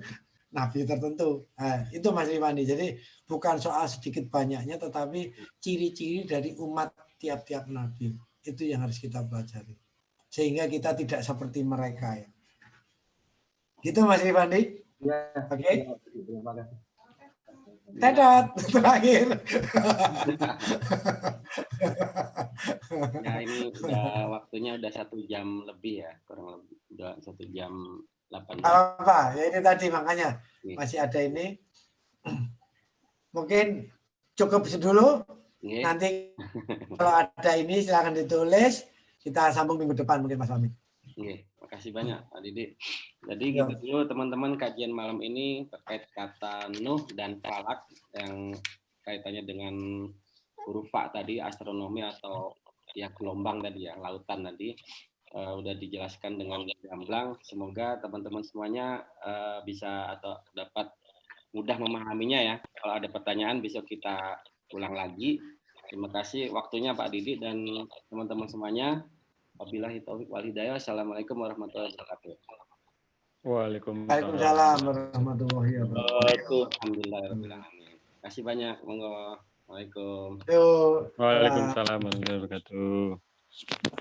Speaker 1: nabi tertentu. Nah, itu Mas Rifandi. Jadi bukan soal sedikit banyaknya, tetapi ciri-ciri dari umat tiap-tiap nabi. Itu yang harus kita pelajari. Sehingga kita tidak seperti mereka ya. Gitu Mas Rifandi?
Speaker 4: Ya,
Speaker 1: Oke.
Speaker 4: Terima kasih.
Speaker 1: Dadah, terakhir.
Speaker 2: Ya ini udah waktunya udah 1 jam lebih ya, kurang lebih udah 1 jam 8 menit.
Speaker 1: Apa? Ya ini tadi makanya
Speaker 2: Nih.
Speaker 1: masih ada ini. Mungkin cukup dulu.
Speaker 2: Nih.
Speaker 1: Nanti kalau ada ini silakan ditulis. Kita sambung minggu depan mungkin Mas Fahmi.
Speaker 2: Oke, makasih banyak Pak Didik. Jadi
Speaker 1: Ya.
Speaker 2: gitu dulu teman-teman kajian malam ini terkait kata Nuh dan Falak yang kaitannya dengan huruf Fa tadi, astronomi atau ya gelombang tadi ya, lautan tadi. Udah dijelaskan dengan gamblang. Semoga teman-teman semuanya bisa atau dapat mudah memahaminya ya. Kalau ada pertanyaan besok kita ulang lagi. Terima kasih waktunya Pak Didik dan teman-teman semuanya. Wabillahi taufiq wal hidayah. Assalamualaikum warahmatullahi wabarakatuh.
Speaker 1: Waalaikumsalam warahmatullahi wabarakatuh.
Speaker 2: Alhamdulillahirabbil alamin. Terima kasih banyak. Monggo. Waalaikumsalam.
Speaker 1: Yuk.
Speaker 3: Waalaikumsalam warahmatullahi wabarakatuh.